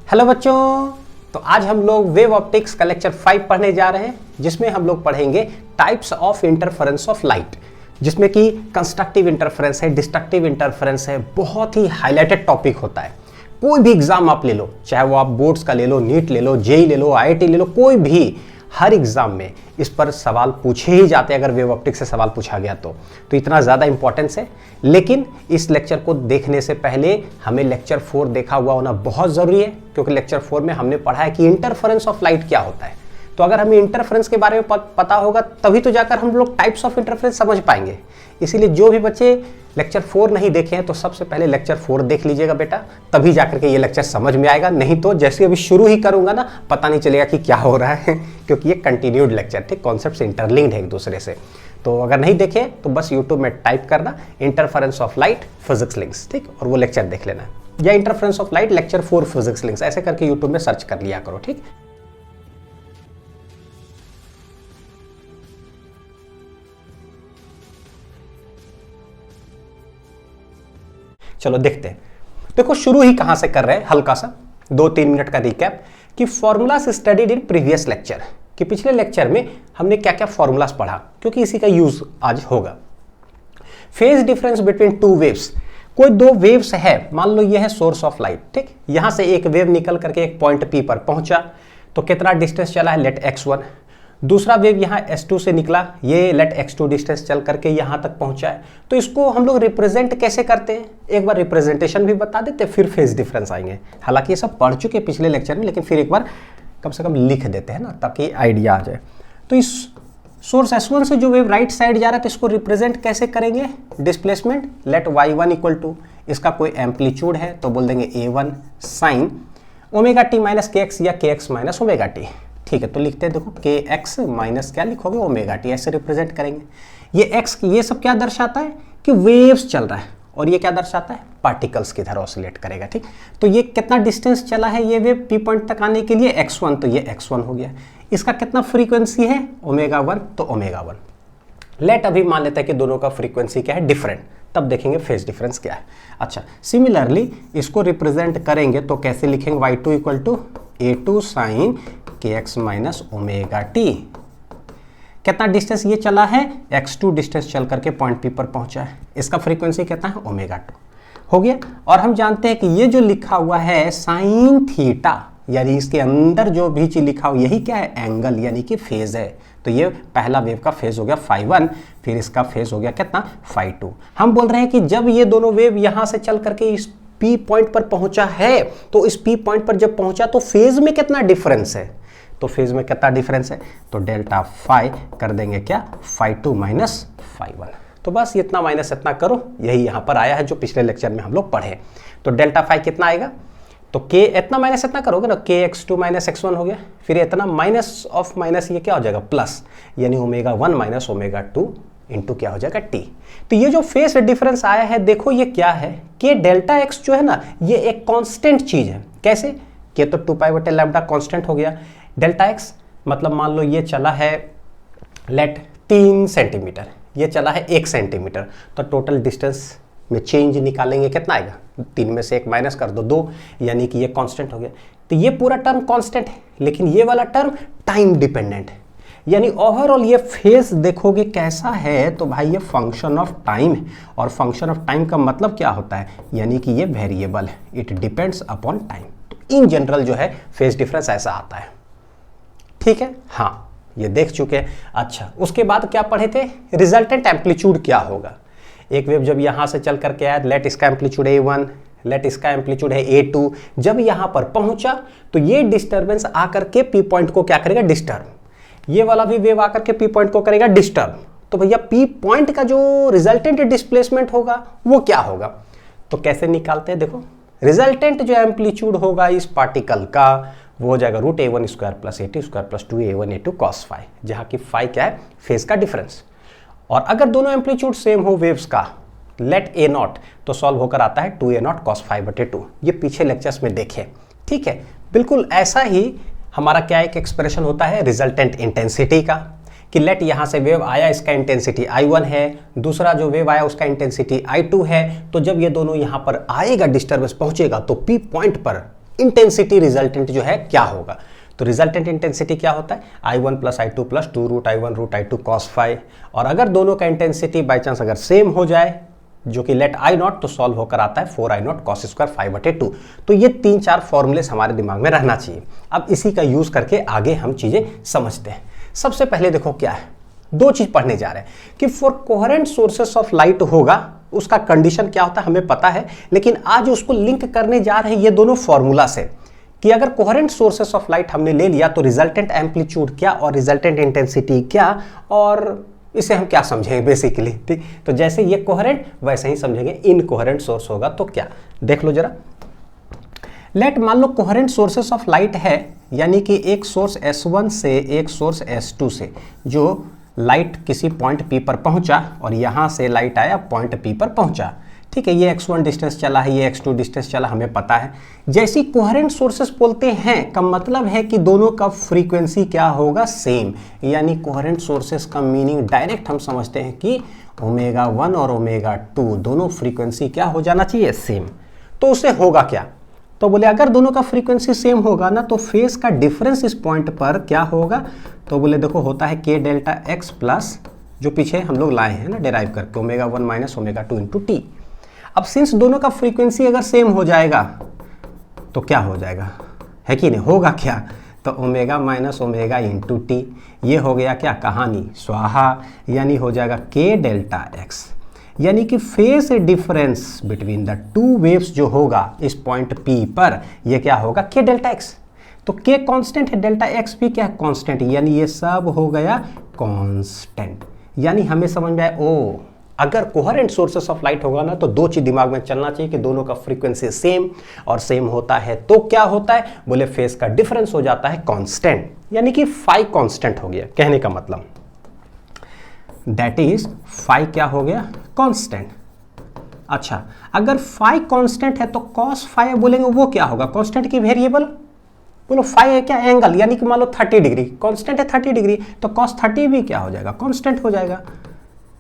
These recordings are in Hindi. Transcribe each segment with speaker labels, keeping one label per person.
Speaker 1: हेलो बच्चों, तो आज हम लोग वेव ऑप्टिक्स का लेक्चर 5 पढ़ने जा रहे हैं, जिसमें हम लोग पढ़ेंगे types of interference of light, जिसमें कि कंस्ट्रक्टिव इंटरफेरेंस है, डिस्ट्रक्टिव इंटरफेरेंस है। बहुत ही हाईलाइटेड टॉपिक होता है। कोई भी एग्जाम आप ले लो, चाहे वो आप बोर्ड्स का ले लो, नीट ले लो, जेई ले लो, आईआईटी ले लो, कोई भी, हर एग्जाम में इस पर सवाल पूछे ही जाते हैं। अगर वेव ऑप्टिक्स से सवाल पूछा गया तो इतना ज़्यादा इंपॉर्टेंस है। लेकिन इस लेक्चर को देखने से पहले हमें लेक्चर 4 देखा हुआ होना बहुत ज़रूरी है, क्योंकि लेक्चर 4 में हमने पढ़ा है कि इंटरफेरेंस ऑफ लाइट क्या होता है। तो अगर हमें इंटरफेरेंस के बारे में पता होगा तभी तो जाकर हम लोग टाइप्स ऑफ इंटरफेरेंस समझ पाएंगे। इसीलिए जो भी बच्चे लेक्चर 4 नहीं देखे हैं तो सबसे पहले लेक्चर 4 देख लीजिएगा बेटा, तभी जाकर के ये लेक्चर समझ में आएगा। नहीं तो जैसे अभी शुरू ही करूंगा ना, पता नहीं चलेगा कि क्या हो रहा है, क्योंकि ये कंटिन्यूड लेक्चर, ठीक, कॉन्सेप्ट्स इंटरलिंक्ड है एक दूसरे से। तो अगर नहीं देखे तो बस यूट्यूब में टाइप करना interference of light physics links, ठीक, और वो लेक्चर देख लेना, या interference of light lecture 4 physics links, ऐसे करके यूट्यूब में सर्च कर लिया करो, ठीक। चलो देखते हैं। देखो शुरू ही कहां से कर रहे हैं, हल्का सा 2-3 मिनट का रिकैप कि formulas studied in previous lecture, कि पिछले लेक्चर में हमने क्या क्या फॉर्मूलास पढ़ा, क्योंकि इसी का यूज आज होगा। Phase difference between two waves, कोई दो वेव्स है, मान लो ये है सोर्स ऑफ लाइट, ठीक, यहां से एक वेव निकल करके एक पॉइंट P पर पहुंचा, तो कितना डिस्टेंस चला है, लेट x1। दूसरा वेव यहाँ S2 से निकला, ये लेट x2 डिस्टेंस चल करके यहाँ तक पहुँचा है। तो इसको हम लोग रिप्रेजेंट कैसे करते हैं, एक बार रिप्रेजेंटेशन भी बता देते, फिर फेज डिफरेंस आएंगे। हालांकि ये सब पढ़ चुके पिछले लेक्चर में, लेकिन फिर एक बार कम से कम लिख देते हैं ना, ताकि आइडिया आ जाए। तो इस सोर्स S1 से जो वेव राइट साइड जा रहा है, तो इसको रिप्रेजेंट कैसे करेंगे, displacement late y1 equal to, इसका कोई एम्पलीट्यूड है तो बोल देंगे a1 sine omega T minus kx या kx माइनस ओमेगा टी, ठीक है। तो लिखते हैं, देखो kx माइनस क्या लिखोगे, ओमेगा टी, ऐसे रिप्रेजेंट करेंगे। ये x, ये सब क्या दर्शाता है कि वेव्स चल रहा है, और ये क्या दर्शाता है, पार्टिकल्स की तरह ऑसिलेट करेगा, ठीक। तो ये कितना डिस्टेंस चला है ये वेव P पॉइंट तक आने के लिए, x1, तो ये x1 हो गया। इसका कितना फ्रीक्वेंसी है, ओमेगा 1, तो ओमेगा 1। लेट अभी मान लेते हैं कि दोनों का फ्रीक्वेंसी क्या है, डिफरेंट, तब देखेंगे फेज डिफरेंस क्या है। अच्छा, सिमिलरली इसको रिप्रेजेंट करेंगे तो कैसे लिखेंगे, y2 equal to a2 sine kx minus omega t. कितना डिस्टेंस ये चला है, x2 डिस्टेंस चल करके पॉइंट P पर पहुंचा है, इसका फ्रीक्वेंसी कितना है, ओमेगा 2 हो गया। और हम जानते हैं कि ये जो लिखा हुआ है साइन थीटा, यानी इसके अंदर जो भी चीज लिखा हुआ यही क्या है, एंगल, यानी कि फेज है। तो ये पहला वेव का फेज हो गया φ1, फिर इसका फेज हो गया कितना, φ2। हम बोल रहे हैं कि जब ये दोनों वेव यहां से चल करके इस P पॉइंट पर पहुंचा है, तो इस P पॉइंट पर जब पहुंचा तो फेज में कितना डिफरेंस है, तो फेज में कितना डिफरेंस है, तो डेल्टा फाई कर देंगे क्या, φ2 माइनस φ1। तो बस इतना माइनस इतना करो, यही यहां पर आया है जो पिछले लेक्चर में हम लोग पढ़े। तो डेल्टा फाई कितना आएगा, तो k इतना माइनस इतना करोगे ना, kx2 माइनस x1 हो गया, फिर इतना माइनस ऑफ माइनस ये क्या हो जाएगा, प्लस, यानी ओमेगा 1 माइनस ओमेगा 2 इंटू क्या हो जाएगा, t। तो ये जो फेज डिफरेंस आया है, देखो ये क्या है, k डेल्टा x जो है ना, ये एक कांस्टेंट चीज है। कैसे, k तो 2 पाई बटे लैम्डा कांस्टेंट हो गया, डेल्टा x मतलब मान लो ये चला है लेट 3 सेंटीमीटर, ये चला है 1 सेंटीमीटर, तो टोटल डिस्टेंस में चेंज निकालेंगे कितना आएगा, 3 में से 1 माइनस कर दो 2, यानी कि ये कांस्टेंट हो गया। तो ये पूरा टर्म कांस्टेंट है, लेकिन ये वाला टर्म टाइम डिपेंडेंट है, यानी ओवरऑल ये फेज देखोगे कैसा है, तो भाई ये फंक्शन ऑफ टाइम है। और फंक्शन ऑफ टाइम का मतलब क्या होता है, यानी कि ये वेरिएबल है, इट डिपेंड्स अपॉन टाइम। तो इन जनरल जो है फेज डिफरेंस ऐसा आता है, ठीक है। हाँ, ये देख चुके हैं। अच्छा, उसके बाद क्या पढ़े थे, रिजल्टेंट एम्पलीट्यूड क्या होगा। एक वेव जब यहां से चल करके आया, लेट इसका एम्पलीट्यूड a1, लेट इसका एम्पलीट्यूड है a2, जब यहां पर पहुंचा तो ये डिस्टर्बेंस आकर के P पॉइंट को क्या करेगा, डिस्टर्ब। ये वाला भी वेव आकर के P पॉइंट को करेगा डिस्टर्ब। तो भैया P पॉइंट का जो रिजल्टेंट डिस्प्लेसमेंट होगा वो क्या होगा, तो कैसे निकालते हैं, देखो रिजल्टेंट जो एम्पलीट्यूड होगा इस पार्टिकल का, वो हो जाएगा root a1 square plus a2 square plus 2a1 a2 cos phi, जहां की फाई क्या है, फेज का डिफरेंस। और अगर दोनों एम्पलीट्यूड सेम हो वेव्स का, लेट a नॉट, तो सॉल्व होकर आता है 2a नॉट cos फाई बटे 2। ये पीछे लेक्चर्स में देखे, ठीक है। बिल्कुल ऐसा ही हमारा क्या एक एक्सप्रेशन होता है रिजल्टेंट इंटेंसिटी का, कि लेट यहां से वेव आया, इसका इंटेंसिटी I1 है, दूसरा जो वेव आया उसका इंटेंसिटी I2 है। तो जब ये दोनों यहां पर आएगा, डिस्टर्बेंस पहुंचेगा, तो P पॉइंट पर इंटेंसिटी रिजल्टेंट जो है क्या होगा। तो रिजल्टेंट इंटेंसिटी क्या होता है, I1 plus I2 plus 2√I1 √I2 cos phi। और अगर दोनों का इंटेंसिटी बाई चांस अगर सेम हो जाए, जो कि लेट I नॉट, तो सॉल्व होकर आता है 4I0 cos स्क्वायर 5/2। तो ये 3-4 फॉर्मूले हमारे दिमाग में रहना चाहिए। अब इसी का यूज करके आगे हम चीजें समझते हैं। सबसे पहले देखो क्या है, दो चीज पढ़ने जा रहे हैं कि for coherent sources of light होगा, उसका कंडीशन क्या होता है हमें पता है, लेकिन आज उसको लिंक करने जा रहे हैं ये दोनों फॉर्मूला से कि अगर कोहेरेंट सोर्सेस ऑफ लाइट हमने ले लिया तो रिजल्टेंट एम्पलीट्यूड क्या और रिजल्टेंट इंटेंसिटी क्या, और इसे हम क्या समझेंगे बेसिकली। ठीक, तो जैसे ये कोहेरेंट वैसे ही समझेंगे इनकोहेरेंट सोर्स होगा तो क्या। देख लो जरा, लेट मान लो कोहेरेंट सोर्सेस ऑफ लाइट है, यानी कि एक सोर्स S1 से एक सोर्स S2 से जो लाइट किसी पॉइंट P पर पहुंचा और यहां से लाइट आया पॉइंट P पर पहुंचा। ठीक है, ये x1 डिस्टेंस चला है, ये x2 डिस्टेंस चला, हमें पता है। जैसी कोहेरेंट सोर्सेस बोलते हैं का मतलब है कि दोनों का फ्रीक्वेंसी क्या होगा, सेम। यानी कोहेरेंट सोर्सेस का मीनिंग डायरेक्ट हम समझते हैं कि ω1 और ω2 दोनों फ्रीक्वेंसी क्या हो जाना चाहिए, सेम। तो उसे होगा क्या, तो बोले अगर दोनों का फ्रीक्वेंसी सेम होगा ना तो फेज का डिफरेंस इस पॉइंट पर क्या होगा, तो बोले देखो होता है k डेल्टा x प्लस जो पीछे हम लोग लाए हैं ना डेराइव करके ω1 माइनस ω2 इंटू टी। अब सिंस दोनों का फ्रीक्वेंसी अगर सेम हो जाएगा तो क्या हो जाएगा, है कि नहीं, होगा क्या, तो omega minus omega into T. ये हो गया क्या, कहानी स्वाहा, यानी हो जाएगा k डेल्टा x। यानी कि phase difference between the two waves जो होगा इस पॉइंट P पर, ये क्या होगा, k डेल्टा x। तो k कांस्टेंट है, डेल्टा x भी क्या है, कांस्टेंट, यानी ये सब हो गया कांस्टेंट। यानी हमें समझ में आया, ओ अगर कोहेरेंट सोर्सेस ऑफ लाइट होगा ना तो दो चीज दिमाग में चलना चाहिए कि दोनों का फ्रीक्वेंसी सेम, और सेम होता है तो क्या होता है, बोले फेज का डिफरेंस हो जाता है कांस्टेंट, यानी कि फाई कांस्टेंट हो गया। कहने का मतलब दैट इज फाई क्या हो गया, कांस्टेंट। अच्छा, अगर फाई कांस्टेंट है तो कॉस फाई बोलेंगे वो क्या होगा, कांस्टेंट की वेरिएबल। बोलो फाई है क्या, एंगल, यानी कि मान लो 30 डिग्री, कांस्टेंट है 30 डिग्री, तो कॉस 30 भी क्या हो जाएगा, कांस्टेंट हो जाएगा।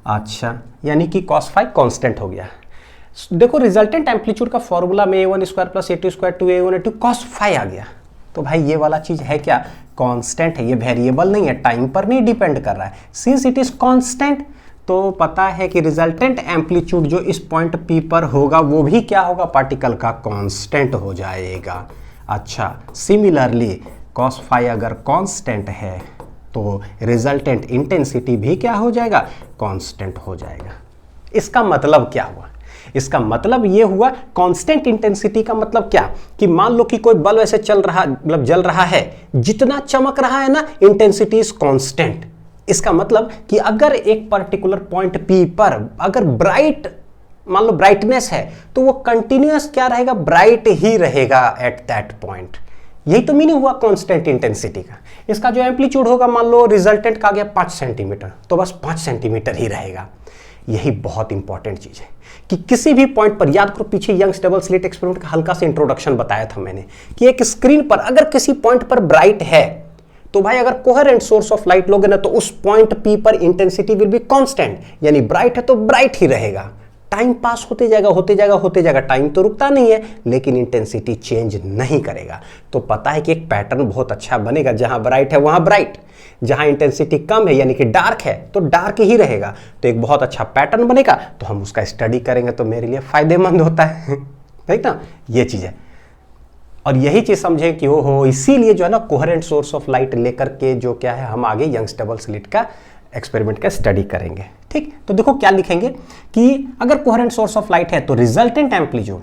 Speaker 1: अच्छा, यानी कि cos फाई कांस्टेंट हो गया। देखो रिजल्टेंट एम्पलीट्यूड का फॉर्मूला में a1 square plus a2 square 2a1 a2 cos phi आ गया। तो भाई ये वाला चीज है क्या, कांस्टेंट है, ये वेरिएबल नहीं है, टाइम पर नहीं डिपेंड कर रहा है। सिंस इट इज कांस्टेंट तो पता है कि रिजल्टेंट एम्पलीट्यूड जो इस पॉइंट P पर होगा वो भी क्या होगा, पार्टिकल का कांस्टेंट हो जाएगा। अच्छा, सिमिलरली cos फाई अगर कांस्टेंट है तो रिजल्टेंट इंटेंसिटी भी क्या हो जाएगा, कांस्टेंट हो जाएगा। इसका मतलब क्या हुआ, इसका मतलब ये हुआ कांस्टेंट इंटेंसिटी का मतलब क्या, कि मान लो कि कोई बल्ब ऐसे चल रहा, मतलब जल रहा है, जितना चमक रहा है ना इंटेंसिटी इज कांस्टेंट। इसका मतलब कि अगर एक पर्टिकुलर पॉइंट P पर अगर ब्राइट, मान लो ब्राइटनेस है, तो वो कंटिन्यूअस क्या रहेगा, ब्राइट ही रहेगा एट दैट पॉइंट। यही तो मीनिंग हुआ कांस्टेंट इंटेंसिटी का। इसका जो एम्पलीट्यूड होगा, मान लो रिजल्टेंट का गया 5 सेंटीमीटर, तो बस 5 सेंटीमीटर ही रहेगा। यही बहुत इंपॉर्टेंट चीज है कि किसी भी पॉइंट पर, याद करो पीछे यंग्स डबल स्लिट एक्सपेरिमेंट का हल्का सा इंट्रोडक्शन बताया था मैंने, कि एक स्क्रीन पर अगर किसी पॉइंट पर ब्राइट है तो भाई अगर कोहेरेंट सोर्स ऑफ लाइट लोगे ना तो उस पॉइंट P पर इंटेंसिटी विल बी कांस्टेंट, यानी ब्राइट है तो ब्राइट ही रहेगा। टाइम पास होते जाएगा होते जाएगा होते जाएगा, टाइम तो रुकता नहीं है, लेकिन इंटेंसिटी चेंज नहीं करेगा। तो पता है कि एक पैटर्न बहुत अच्छा बनेगा, जहां ब्राइट है वहां ब्राइट, जहां इंटेंसिटी कम है यानी कि डार्क है तो डार्क ही रहेगा। तो एक बहुत अच्छा पैटर्न बनेगा, तो हम उसका स्टडी करेंगे तो मेरे लिए फायदेमंद होता है। ठीक ना, ये चीज है। और यही चीज समझे कि हो इसीलिए जो है ना कोहेरेंट सोर्स ऑफ लाइट लेकर के जो क्या है हम आगे यंग्स डबल स्लिट का एक्सपेरिमेंट का स्टडी करेंगे। ठीक, तो देखो क्या लिखेंगे कि अगर कोहेरेंट सोर्स ऑफ लाइट है तो रिजल्टेंट एम्पलीट्यूड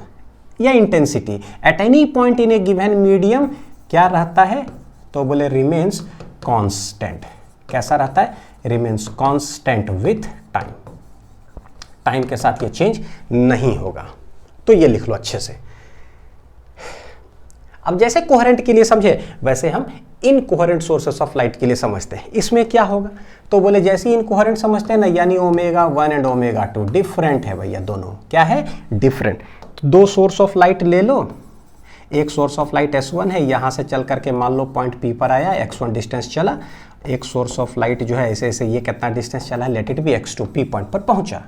Speaker 1: या intensity at any point in a given medium क्या रहता है, तो बोले रिमेन्स कांस्टेंट। कैसा रहता है, remains constant with time, time के साथ ये चेंज नहीं होगा। तो ये लिख लो अच्छे से। अब जैसे कोहेरेंट के लिए समझे वैसे हम इनकोहेरेंट सोर्सेस ऑफ लाइट के लिए समझते हैं। इसमें क्या होगा, तो बोले जैसे इनकोहेरेंट समझते हैं ना, यानी ω1 एंड ω2 डिफरेंट है भैया, दोनों क्या है, डिफरेंट। तो दो सोर्स ऑफ लाइट ले लो, एक सोर्स ऑफ लाइट S1 है, यहां से चल करके मान लो पॉइंट P पर आया, x1 डिस्टेंस चला। एक सोर्स ऑफ लाइट जो है ऐसे ऐसे ये कितना डिस्टेंस चला, let it be x2, P point पर पहुंचा।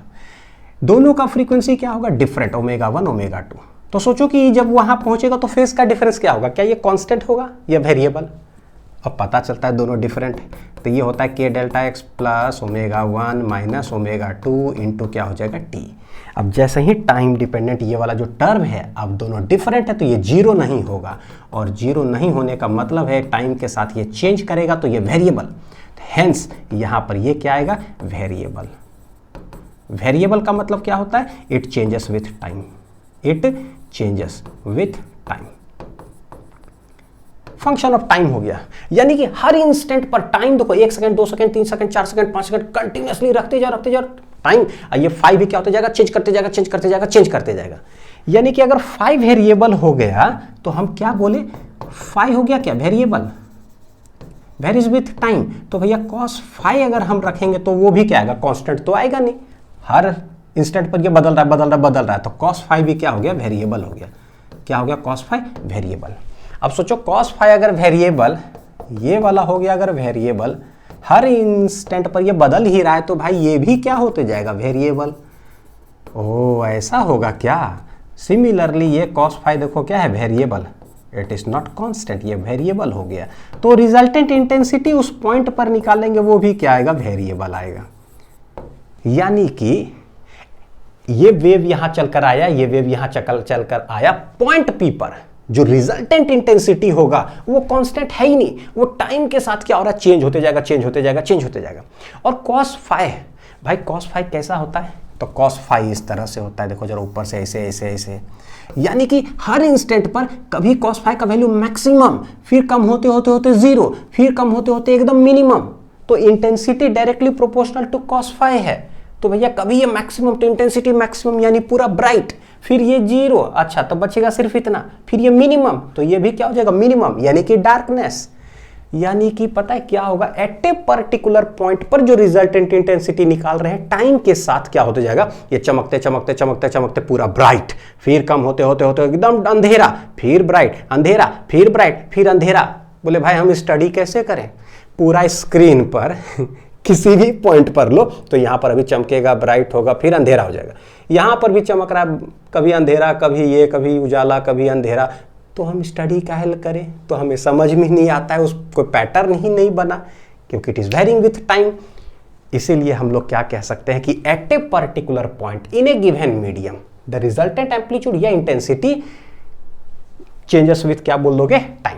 Speaker 1: दोनों का फ्रीक्वेंसी क्या होगा, डिफरेंट, ω1 ω2। तो सोचो कि जब वहां पहुंचेगा तो फेज का डिफरेंस क्या होगा, क्या ये कांस्टेंट होगा या वेरिएबल। अब पता चलता है दोनों डिफरेंट है, तो ये होता है k delta x plus ω1 minus ω2 into क्या हो जाएगा t। अब जैसे ही टाइम डिपेंडेंट ये वाला जो टर्म है, अब दोनों डिफरेंट है तो ये जीरो नहीं होगा, और जीरो नहीं होने का मतलब है टाइम के साथ ये चेंज करेगा तो ये वेरिएबल, हेंस यहां पर ये क्या आएगा, वेरिएबल। वेरिएबल का मतलब क्या होता है, it changes with time, it changes with time, function of time हो गया। यानी कि हर इंस्टेंट पर टाइम देखो 1 second 2 second 3 second 4 second 5 second continuously रखते जाओ टाइम। ये 5 भी क्या होता जाएगा, चेंज करते जाएगा चेंज करते जाएगा चेंज करते जाएगा। यानी कि अगर 5 वेरिएबल हो गया तो हम क्या बोले, 5 हो गया क्या वेरिएबल, वेरीज विथ टाइम। तो भैया cos 5 अगर हम रखेंगे तो वो भी क्या आएगा, कांस्टेंट तो आएगा नहीं, हर इंस्टेंट पर ये बदल रहा है तो cos 5 भी क्या हो गया, वेरिएबल हो गया। क्या हो गया, cos 5 वेरिएबल। अब सोचो cos 5 अगर वेरिएबल, ये वाला हो गया अगर वेरिएबल, हर इंस्टेंट पर ये बदल ही रहा है तो भाई ये भी क्या होते जाएगा, वेरिएबल। ओह ऐसा होगा क्या। सिमिलरली ये cos 5 देखो क्या है, variable, it is not constant, ये वेरिएबल हो गया। तो रिजल्टेंट इंटेंसिटी उस पॉइंट पर निकालेंगे वो भी क्या आएगा, वेरिएबल आएगा। यानी कि ये वेव यहां चलकर आया, ये वेव यहां चलकर आया, पॉइंट पी पर जो रिजल्टेंट इंटेंसिटी होगा वो कांस्टेंट है ही नहीं, वो टाइम के साथ क्या हो रहा है, चेंज होते जाएगा चेंज होते जाएगा चेंज होते जाएगा। और cos 5 भाई, cos 5 कैसा होता है, तो cos 5 इस तरह से होता है, देखो जरा ऊपर से ऐसे ऐसे ऐसे। यानी कि हर इंस्टेंट पर कभी cos 5 का वैल्यू मैक्सिमम, फिर कम होते होते होते जीरो, फिर कम होते होते एकदम मिनिमम। तो intensity directly proportional to cos 5 है। तो भैया कभी ये मैक्सिमम तो इंटेंसिटी मैक्सिमम यानी पूरा ब्राइट, फिर ये जीरो, अच्छा तो बचेगा सिर्फ इतना, फिर ये मिनिमम, तो ये भी क्या हो जाएगा, मिनिमम यानी कि डार्कनेस। यानी कि पता है क्या होगा, एट ए पर्टिकुलर पॉइंट पर जो रिजल्टेंट इंटेंसिटी निकाल रहे हैं टाइम के साथ क्या होते जाएगा, ये चमकते चमकते चमकते चमकते पूरा ब्राइट, फिर कम होते होते होते एकदम अंधेरा, फिर ब्राइट, अंधेरा, फिर ब्राइट, फिर अंधेरा। बोले भाई हम स्टडी कैसे करें, पूरा स्क्रीन पर किसी भी पॉइंट पर लो तो यहां पर अभी चमकेगा, ब्राइट होगा, फिर अंधेरा हो जाएगा, यहां पर भी चमक रहा, कभी अंधेरा कभी ये, कभी उजाला कभी अंधेरा। तो हम स्टडी क्या करें, तो हमें समझ में नहीं आता है, उस कोई पैटर्न ही नहीं बना, क्योंकि it is varying with time. इसीलिए हम लोग क्या कह सकते हैं कि at a particular point in a given medium the resultant amplitude या इंटेंसिटी चेंजेस विथ क्या बोल दोगे, टाइम।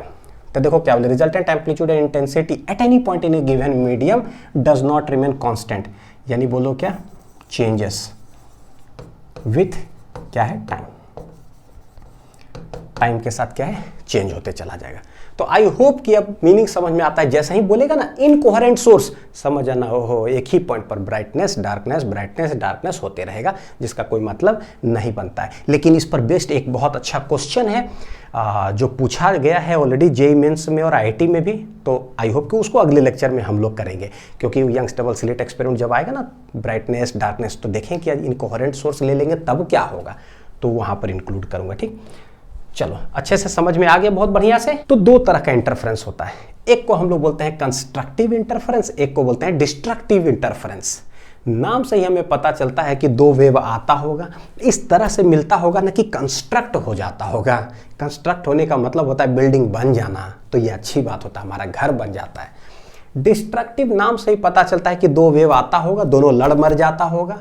Speaker 1: तो देखो क्या बोले, resultant amplitude and intensity at any point in a given medium does not remain constant, यानी बोलो क्या, चेंजेस विथ क्या है, टाइम, टाइम के साथ क्या है, चेंज होते चला जाएगा। तो आई होप कि अब मीनिंग समझ में आता है। जैसे ही बोलेगा ना इनकोहेरेंट सोर्स, समझ आना हो एक ही पॉइंट पर ब्राइटनेस डार्कनेस ब्राइटनेस डार्कनेस होते रहेगा, जिसका कोई मतलब नहीं बनता है। लेकिन इस पर बेस्ड एक बहुत अच्छा क्वेश्चन है जो पूछा गया है ऑलरेडी जेईई मेंस में और आईआईटी में भी। तो आई होप कि उसको अगले लेक्चर में हम लोग करेंगे, क्योंकि यंग्स डबल स्लिट एक्सपेरिमेंट जब आएगा ना ब्राइटनेस डार्कनेस, तो देखें कि इनकोहेरेंट सोर्स ले लेंगे तब क्या होगा, तो वहां पर इंक्लूड करूंगा। ठीक, चलो अच्छे से समझ में आ गया, बहुत बढ़िया से। तो दो तरह का इंटरफेरेंस होता है, एक को हम लोग बोलते हैं कंस्ट्रक्टिव इंटरफेरेंस, एक को बोलते हैं डिस्ट्रक्टिव इंटरफेरेंस। नाम से ही हमें पता चलता है कि दो वेव आता होगा, इस तरह से मिलता होगा ना कि कंस्ट्रक्ट हो जाता होगा। कंस्ट्रक्ट होने का मतलब होता है बिल्डिंग बन जाना, तो ये अच्छी बात होता है, हमारा घर बन जाता है। डिस्ट्रक्टिव नाम से ही पता चलता है कि दो वेव आता होगा, दोनों लड़ मर जाता होगा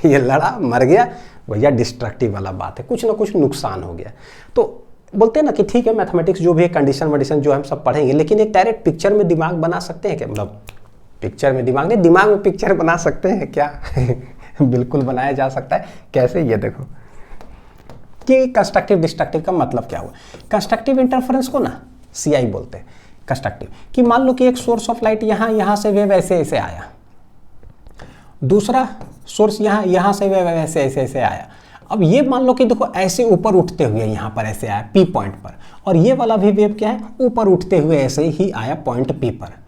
Speaker 1: ये लड़ा मर गया, भैया डिस्ट्रक्टिव वाला बात है, कुछ ना कुछ नुकसान हो गया। तो बोलते हैं ना कि ठीक है मैथमेटिक्स जो भी है कंडीशन वंडीशन जो हम सब पढ़ेंगे, लेकिन एक डायरेक्ट पिक्चर में दिमाग बना सकते हैं क्या, मतलब पिक्चर में दिमाग नहीं, दिमाग में पिक्चर बना सकते हैं क्या बिल्कुल बनाया जा सकता है। कैसे, ये देखो कि कंस्ट्रक्टिव डिस्ट्रक्टिव का मतलब क्या हुआ। कंस्ट्रक्टिव इंटरफेरेंस को ना सीआई बोलते हैं कंस्ट्रक्टिव, कि मान लो कि एक सोर्स ऑफ लाइट यहाँ से वेव ऐसे ऐसे आया, दूसरा सोर्स यहाँ से वेव ऐसे ऐसे ऐसे आया। अब ये मान लो कि देखो ऐसे ऊपर उठते हुए यहाँ पर ऐसे आया पी पॉइंट पर, और ये वाला भी वेव क्या है, ऊपर उठते हुए ऐसे ही आया पॉइंट पी पर।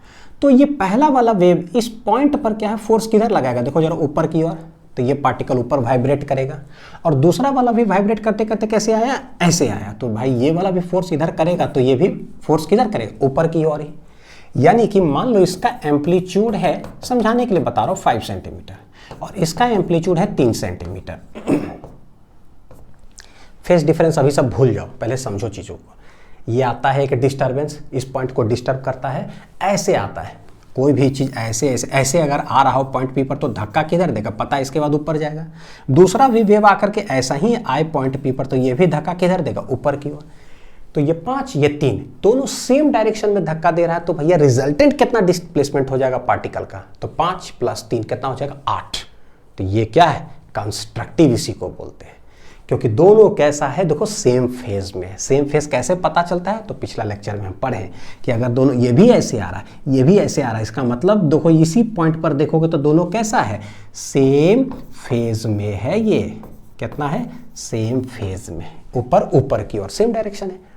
Speaker 1: तो ये पहला वाला वेव इस पॉइंट पर क्या है, फोर्स किधर लगाएगा, देखो जरा ऊपर की ओर, तो ये पार्टिकल ऊपर वाइब्रेट करेगा, और दूसरा वाला भी वाइब्रेट करते करते कैसे आया, ऐसे आया। तो भाई ये वाला भी फोर्स इधर करेगा, तो ये भी फोर्स किधर करेगा, ऊपर की ओर ही। यानी कि मान लो इसका एम्पलीट्यूड है, समझाने के लिए बता रहा हूँ 5 सेंटीमीटर, और इसका एम्पलीट्यूड है 3 सेंटीमीटर फेज डिफरेंस अभी सब भूल जाओ, पहले समझो चीज़ों को। ये आता है एक डिस्टर्बेंस, इस पॉइंट को डिस्टर्ब करता है, ऐसे आता है कोई भी चीज़, ऐसे ऐसे ऐसे अगर आ रहा हो पॉइंट पी पर तो धक्का किधर देगा पता है, इसके बाद ऊपर जाएगा। दूसरा भी वेव आकर के ऐसा ही आए पॉइंट पी पर तो ये भी धक्का किधर देगा, ऊपर की ओर। तो ये 5 ये 3 दोनों सेम डायरेक्शन में धक्का दे रहा है, तो भैया रिजल्टेंट कितना डिस्प्लेसमेंट हो जाएगा पार्टिकल का, तो 5 + 3 कितना हो जाएगा 8। तो ये क्या है, कंस्ट्रक्टिव इसी को बोलते हैं, क्योंकि दोनों कैसा है देखो सेम फेज में है। सेम फेज कैसे पता चलता है, तो पिछला लेक्चर में हम पढ़े कि अगर दोनों ये भी ऐसे आ रहा है ये भी ऐसे आ रहा है, इसका मतलब देखो इसी पॉइंट पर देखोगे तो दोनों कैसा है, सेम फेज में है। ये कितना है, सेम फेज में, ऊपर ऊपर की ओर सेम डायरेक्शन है।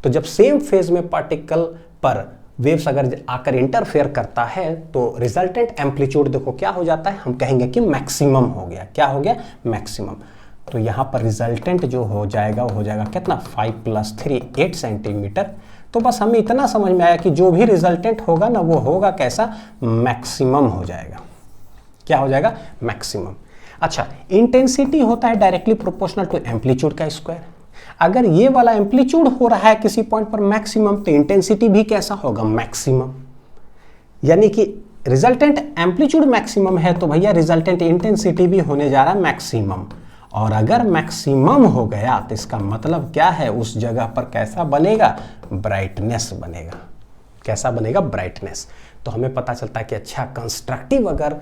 Speaker 1: तो जब सेम फेज में पार्टिकल पर वेव्स अगर आकर इंटरफेयर करता है तो रिजल्टेंट एम्पलीट्यूड देखो क्या हो जाता है, हम कहेंगे कि मैक्सिमम हो गया। क्या हो गया, मैक्सिमम। तो यहाँ पर रिजल्टेंट जो हो जाएगा वो हो जाएगा कितना, 5 + 3 8 सेंटीमीटर। तो बस हमें इतना समझ में आया कि जो भी रिजल्टेंट होगा ना वो होगा कैसा, मैक्सिमम हो जाएगा। क्या हो जाएगा, मैक्सिमम। अच्छा, इंटेंसिटी होता है डायरेक्टली प्रोपोर्शनल टू एम्पलीट्यूड का स्क्वायर। अगर ये वाला एम्पलीट्यूड हो रहा है किसी पॉइंट पर मैक्सिमम, तो इंटेंसिटी भी कैसा होगा, मैक्सिमम। यानी कि रिजल्टेंट एम्पलीट्यूड मैक्सिमम है तो भैया रिजल्टेंट इंटेंसिटी भी होने जा रहा है मैक्सिमम। और अगर मैक्सिमम हो गया तो इसका मतलब क्या है, उस जगह पर कैसा बनेगा, ब्राइटनेस बनेगा। कैसा बनेगा, ब्राइटनेस। तो हमें पता चलता है कि अच्छा कंस्ट्रक्टिव अगर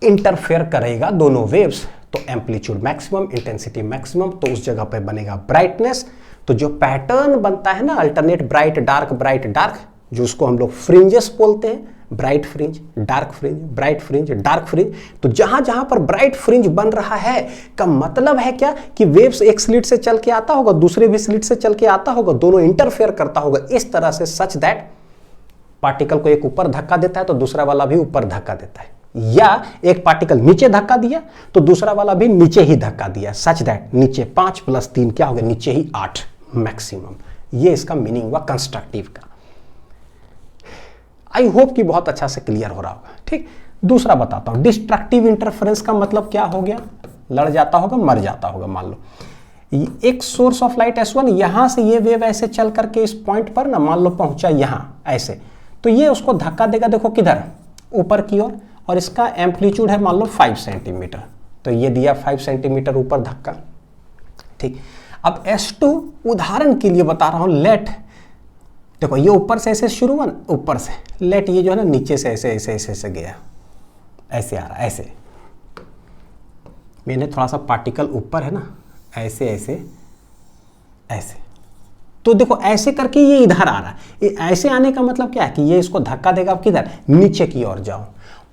Speaker 1: इंटरफेयर करेगा दोनों वेव्स तो एम्पलीट्यूड मैक्सिमम इंटेंसिटी मैक्सिमम, तो उस जगह पे बनेगा ब्राइटनेस। तो जो पैटर्न बनता है ना अल्टरनेट ब्राइट डार्क, जो उसको हम लोग फ्रिंजेस बोलते हैं, bright fringe, dark fringe, bright fringe, dark fringe. तो जहां जहां पर ब्राइट फ्रिंज बन रहा है का मतलब है क्या, कि वेव्स एक स्लिट से चल के आता होगा, दूसरे भी स्लिट से चल के आता होगा, दोनों इंटरफेयर करता होगा इस तरह से, सच दैट पार्टिकल को एक ऊपर धक्का देता है तो दूसरा वाला भी ऊपर धक्का देता है, या एक पार्टिकल नीचे धक्का दिया तो दूसरा वाला भी नीचे ही धक्का दिया, सच दैट नीचे 5 + 3 क्या हो गया, नीचे ही 8 मैक्सिमम। ये इसका मीनिंग हुआ कंस्ट्रक्टिव का। आई होप कि बहुत अच्छा से क्लियर हो रहा होगा। ठीक, दूसरा बताता हूं, डिस्ट्रक्टिव इंटरफेरेंस का मतलब क्या हो गया, लड़ जाता होगा, मर जाता होगा। मान लो एक सोर्स ऑफ लाइट S1, यहां से ये वेव ऐसे चल करके इस पॉइंट पर ना मान लो पहुंचा यहां ऐसे, तो ये उसको धक्का देगा देखो किधर, ऊपर की ओर, और इसका एम्पलीट्यूड है मान लो 5 सेंटीमीटर, तो ये दिया 5 सेंटीमीटर ऊपर धक्का। ठीक, अब S2 उदाहरण के लिए बता रहा हूं, लेट देखो ये ऊपर से ऐसे शुरू हुआ ना, ऊपर से, लेट ये जो है ना नीचे से ऐसे ऐसे ऐसे ऐसे गया, ऐसे आ रहा है, ऐसे मैंने थोड़ा सा पार्टिकल ऊपर है ना, ऐसे ऐसे ऐसे, तो देखो ऐसे करके ये इधर आ रहा है। ये ऐसे आने का मतलब क्या है कि ये इसको धक्का देगा, अब किधर, नीचे की ओर जाओ।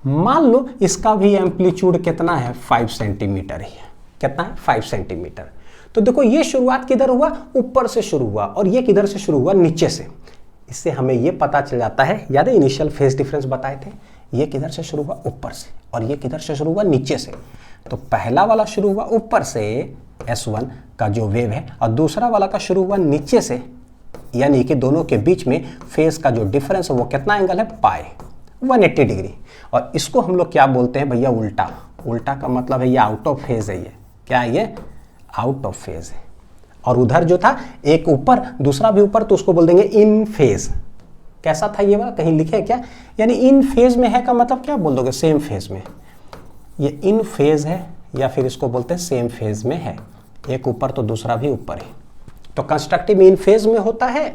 Speaker 1: मान लो इसका भी एम्पलीट्यूड कितना है, 5 सेंटीमीटर ही है। कितना है, 5 सेंटीमीटर। तो देखो ये शुरुआत किधर हुआ, ऊपर से शुरू हुआ, और ये किधर से शुरू हुआ, नीचे से। इससे हमें ये पता चल जाता है, याद है इनिशियल फेज डिफरेंस बताए थे, ये किधर से शुरू हुआ, ऊपर से, और ये किधर से शुरू हुआ, नीचे से। तो पहला वाला शुरू हुआ ऊपर से S1 का जो वेव है, और दूसरा वाला का शुरू हुआ नीचे से, यानी कि दोनों के बीच में फेज का जो डिफरेंस है वो कितना एंगल है, पाई, 180 डिग्री। और इसको हम लोग क्या बोलते हैं भैया, उल्टा। उल्टा का मतलब है ये आउट ऑफ फेज है, ये क्या है, ये आउट ऑफ फेज है। और उधर जो था एक ऊपर दूसरा भी ऊपर, तो उसको बोल देंगे इन फेज। कैसा था ये वाला, कहीं लिखे है क्या, यानी इन फेज में है का मतलब क्या बोल दोगे, सेम फेज में। ये इन फेज है, या फिर इसको बोलते हैं सेम फेज में है, एक ऊपर तो दूसरा भी ऊपर है। तो कंस्ट्रक्टिव इन फेज में होता है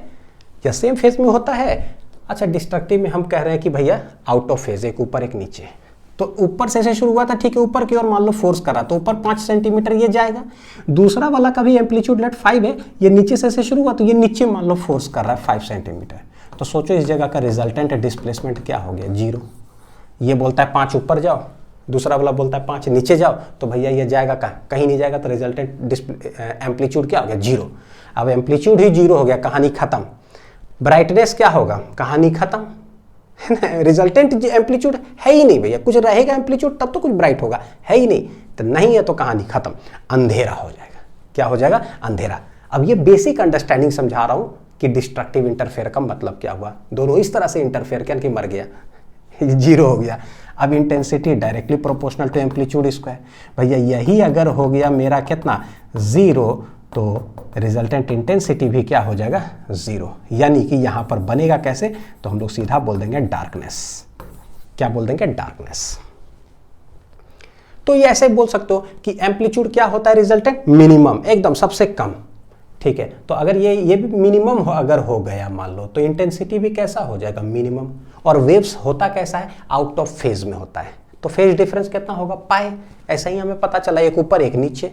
Speaker 1: या सेम फेज में होता है। अच्छा, डिस्ट्रक्टिव में हम कह रहे हैं कि भैया आउट ऑफ फेज, एक ऊपर एक नीचे। तो ऊपर से शुरू हुआ था, ठीक है, ऊपर की ओर मान लो फोर्स करा तो ऊपर 5 सेंटीमीटर ये जाएगा। दूसरा वाला का भी एम्पलीट्यूड लेट 5 है, ये नीचे से शुरू हुआ तो ये नीचे मान लो फोर्स कर रहा है 5 सेंटीमीटर। तो सोचो इस जगह का रिजल्टेंट डिस्प्लेसमेंट क्या हो गया, 0। ये बोलता है 5 ऊपर जाओ, दूसरा वाला बोलता है 5 नीचे जाओ, तो भैया ये जाएगा कहाँ, कहीं नहीं जाएगा। तो रिजल्टेंट एम्पलीट्यूड क्या हो गया, 0। अब एम्पलीट्यूड ही 0 हो गया, कहानी खत्म। ब्राइटनेस क्या होगा, कहानी खत्म। रिजल्टेंट एम्पलीट्यूड है ही नहीं भैया, कुछ रहेगा एम्पलीट्यूड तब तो कुछ ब्राइट होगा, है ही नहीं, तो नहीं है तो कहानी खत्म, अंधेरा हो जाएगा। क्या हो जाएगा, अंधेरा। अब ये बेसिक अंडरस्टैंडिंग समझा रहा हूं कि डिस्ट्रक्टिव इंटरफेयर का मतलब क्या हुआ। दोनों इस तरह से इंटरफेयर किया कि मर गया, 0 हो गया। अब intensity directly proportional to amplitude square. भैया यही अगर हो गया मेरा कितना, 0, तो रिजल्टेंट इंटेंसिटी भी क्या हो जाएगा, 0। यानी कि यहां पर बनेगा कैसे, तो हम लोग सीधा बोल देंगे डार्कनेस। क्या बोल देंगे, डार्कनेस। तो ये ऐसे बोल सकते हो कि एम्पलीट्यूड क्या होता है, रिजल्टेंट मिनिमम, एकदम सबसे कम। ठीक है, तो अगर ये भी मिनिमम अगर हो गया मान लो, तो इंटेंसिटी भी कैसा हो जाएगा, मिनिमम। और वेव्स होता कैसा है, आउट ऑफ फेज में होता है, तो फेज डिफरेंस कितना होगा, पाई। ऐसा ही हमें पता चला, एक ऊपर एक नीचे।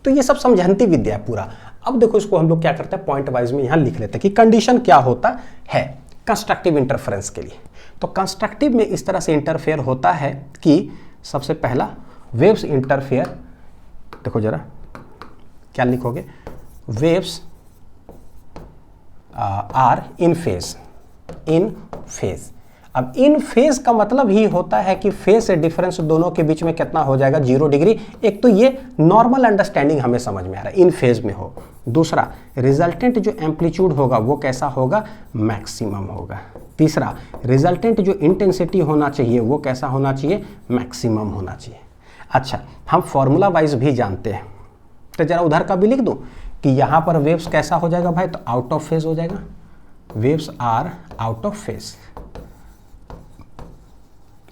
Speaker 1: तो ये सब समझांती विद्या है पूरा। अब देखो इसको हम लोग क्या करते हैं, पॉइंट वाइज में यहां लिख लेते हैं कि कंडीशन क्या होता है कंस्ट्रक्टिव इंटरफेरेंस के लिए। तो कंस्ट्रक्टिव में इस तरह से इंटरफेयर होता है कि सबसे पहला वेव्स इंटरफेयर, देखो जरा क्या लिखोगे, waves are in phase, in phase. अब इन फेज का मतलब ही होता है कि फेज से डिफरेंस दोनों के बीच में कितना हो जाएगा, 0 डिग्री। एक तो ये नॉर्मल अंडरस्टैंडिंग हमें समझ में आ रहा है, इन फेज में हो। दूसरा, रिजल्टेंट जो एम्पलीट्यूड होगा वो कैसा होगा, मैक्सिमम होगा। तीसरा, रिजल्टेंट जो इंटेंसिटी होना चाहिए वो कैसा होना चाहिए, मैक्सिमम होना चाहिए। अच्छा, हम फॉर्मूला वाइज भी जानते हैं, तो जरा उधर का भी लिख दूं कि यहां पर वेव्स कैसा हो जाएगा भाई, तो आउट ऑफ फेज हो जाएगा। Waves are out of phase,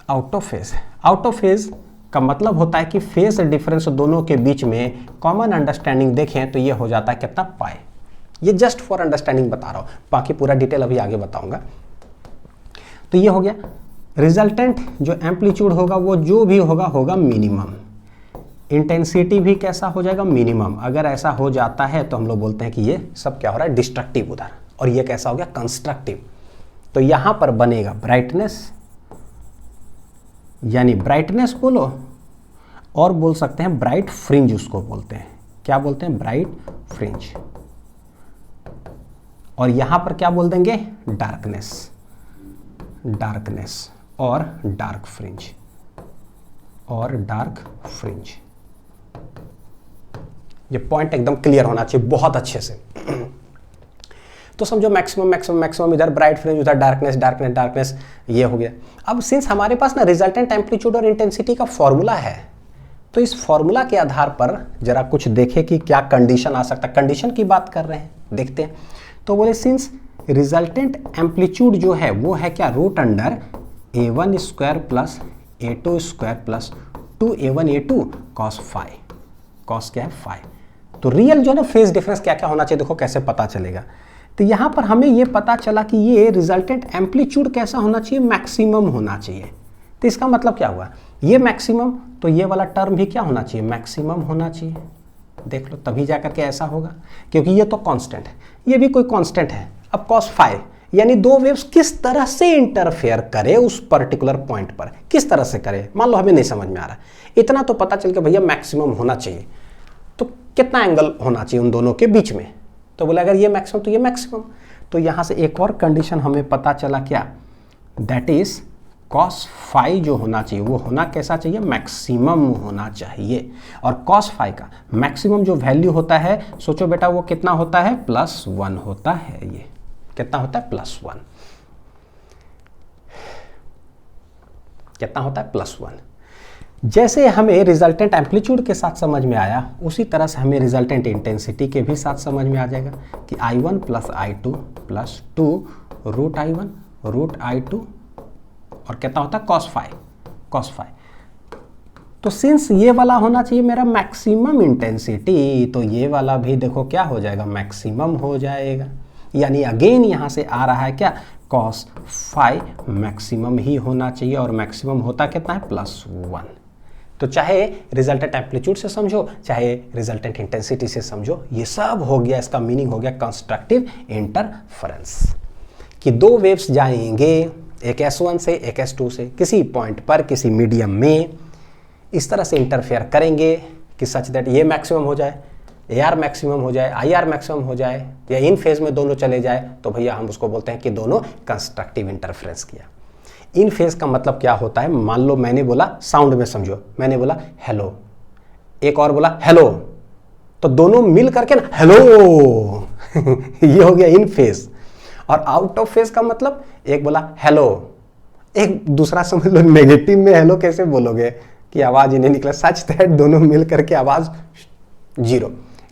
Speaker 1: out of phase. Out of phase का मतलब होता है कि फेज डिफरेंस दोनों के बीच में कॉमन अंडरस्टैंडिंग देखें तो ये हो जाता है कितना, पाई। ये जस्ट फॉर अंडरस्टैंडिंग बता रहा हूं, बाकी पूरा डिटेल अभी आगे बताऊंगा। तो ये हो गया रिजल्टेंट जो एम्पलीट्यूड होगा वो जो भी होगा होगा मिनिमम। इंटेंसिटी भी कैसा हो जाएगा, मिनिमम। अगर ऐसा हो जाता है तो हम लोग बोलते हैं कि ये सब क्या हो रहा है, डिस्ट्रक्टिव उधर। और ये कैसा हो गया, कंस्ट्रक्टिव। तो यहां पर बनेगा ब्राइटनेस, यानी ब्राइटनेस बोलो, और बोल सकते हैं ब्राइट फ्रिंज, उसको बोलते हैं। क्या बोलते हैं, ब्राइट फ्रिंज। और यहां पर क्या बोल देंगे, डार्कनेस, डार्कनेस और डार्क फ्रिंज, और डार्क फ्रिंज। ये पॉइंट एकदम क्लियर होना चाहिए बहुत अच्छे से। तो समझो मैक्सिमम मैक्सिमम मैक्सिमम, इधर ब्राइट फ्रिंज, उधर डार्कनेस डार्कनेस डार्कनेस, ये हो गया। अब सिंस हमारे पास ना रिजल्टेंट एम्पलीट्यूड और इंटेंसिटी का फॉर्मूला है, तो इस फॉर्मूला के आधार पर जरा कुछ देखें कि क्या कंडीशन आ सकता है। कंडीशन की बात कर रहे हैं, देखते हैं। तो बोले सिंस रिजल्टेंट एम्पलीट्यूड जो है वो है क्या, root under a1 square plus a2 square plus 2a1 a2 cos phi. Cos क्या है, फाई। तो रियल जो है ना फेज डिफरेंस क्या क्या होना चाहिए, देखो कैसे पता चलेगा। तो यहां पर हमें यह पता चला कि ये रिजल्टेंट एम्पलीट्यूड कैसा होना चाहिए, मैक्सिमम होना चाहिए। तो इसका मतलब क्या हुआ, ये मैक्सिमम, तो ये वाला टर्म भी क्या होना चाहिए, मैक्सिमम होना चाहिए। देख लो, तभी जाकर के ऐसा होगा, क्योंकि ये तो कांस्टेंट है, ये भी कोई कांस्टेंट है। अब cos फाई, यानी दो वेव्स किस तरह से इंटरफेयर करे उस पर्टिकुलर पॉइंट पर, किस तरह से करे, मान लो हमें नहीं समझ में आ रहा, इतना तो पता चल के भैया मैक्सिमम होना चाहिए। तो कितना एंगल होना चाहिए उन दोनों के बीच में, तो बोले अगर ये मैक्सिमम तो ये मैक्सिमम। तो यहां से एक और कंडीशन हमें पता चला, क्या, दैट इज cos फाई जो होना चाहिए वो होना कैसा चाहिए, मैक्सिमम होना चाहिए। और cos फाई का मैक्सिमम जो वैल्यू होता है, सोचो बेटा वो कितना होता है, +1 होता है। ये कितना होता है, +1। कितना होता है, +1। जैसे हमें रिजल्टेंट एम्पलीट्यूड के साथ समझ में आया, उसी तरह से हमें रिजल्टेंट इंटेंसिटी के भी साथ समझ में आ जाएगा कि I1 + I2 + 2 √I1 √I2 और कितना होता है, cos फाई, cos फाई। तो सिंस ये वाला होना चाहिए मेरा मैक्सिमम इंटेंसिटी, तो ये वाला भी देखो क्या हो जाएगा, मैक्सिमम हो जाएगा। यानी अगेन यहां से आ रहा है क्या, cos फाई मैक्सिमम ही होना चाहिए, और मैक्सिमम होता कितना है, +1। तो चाहे रिजल्टेंट एम्पलीट्यूड से समझो, चाहे रिजल्टेंट इंटेंसिटी से समझो, ये सब हो गया, इसका मीनिंग हो गया कंस्ट्रक्टिव इंटरफेरेंस। कि दो वेव्स जाएंगे, एक S1 से एक S2 से, किसी पॉइंट पर किसी मीडियम में इस तरह से इंटरफेयर करेंगे कि सच दैट ये मैक्सिमम हो जाए, AR मैक्सिमम हो जाए, IR मैक्सिमम हो जाए, या इन फेज में दोनों चले जाए, तो भैया हम उसको बोलते हैं कि दोनों कंस्ट्रक्टिव इंटरफेरेंस किया। इन फेज का मतलब क्या होता है, मान लो मैंने बोला, साउंड में समझो, मैंने बोला हेलो, एक और बोला हेलो, तो दोनों मिल करके ना हेलो ये हो गया इन फेज। और आउट ऑफ फेज का मतलब, एक बोला हेलो, एक दूसरा समझ लो नेगेटिव में हेलो कैसे बोलोगे, कि आवाज़ ही नहीं निकला। सच दैट दोनों मिल करके आवाज़ 0।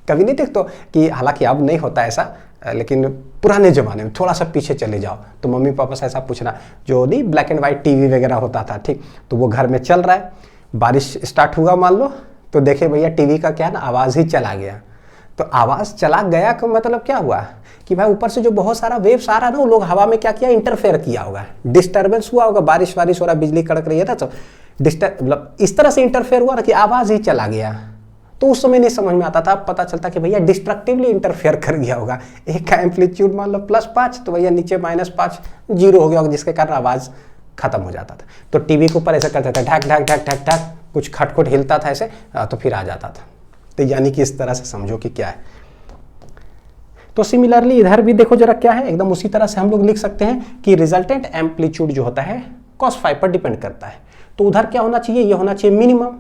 Speaker 1: कभी नहीं देखते कि, हालांकि अब नहीं होता ऐसा, लेकिन पुराने ज़माने में थोड़ा सा पीछे चले जाओ तो मम्मी पापा से ऐसा पूछना, जो नहीं ब्लैक एंड वाइट टीवी वगैरह होता था, ठीक, तो वो घर में चल रहा है, बारिश स्टार्ट हुआ मान लो, तो देखे भैया टीवी का क्या ना आवाज़ ही चला गया। तो आवाज़ चला गया का मतलब क्या हुआ कि भाई ऊपर से जो बहुत सारा वेव्स आ रहा है ना, वो लोग हवा में क्या किया, इंटरफेयर किया होगा, डिस्टर्बेंस हुआ होगा, बारिश वारिश हो रहा, बिजली कड़क रही है ना, तो मतलब इस तरह से इंटरफेयर हुआ ना कि आवाज़ ही चला गया। तो उस समय नहीं समझ में आता था, पता चलता कि भैया डिस्ट्रक्टिवली इंटरफेयर कर गया होगा। एक का एम्पलीट्यूड मान लो +5, तो भैया नीचे -5 0 हो गया होगा, जिसके कारण आवाज़ खत्म हो जाता था। तो टीवी के ऊपर ऐसा करते थे, ढक ढक ढक ढक ढक, कुछ खटखट हिलता था ऐसे, तो फिर आ जाता था। तो यानी कि इस तरह से समझो कि क्या है। तो सिमिलरली इधर भी देखो जरा क्या है, एकदम उसी तरह से हम लोग लिख सकते हैं कि रिजल्टेंट एम्पलीट्यूड जो होता है cos phi पर डिपेंड करता है। तो उधर क्या होना चाहिए, ये होना चाहिए मिनिमम।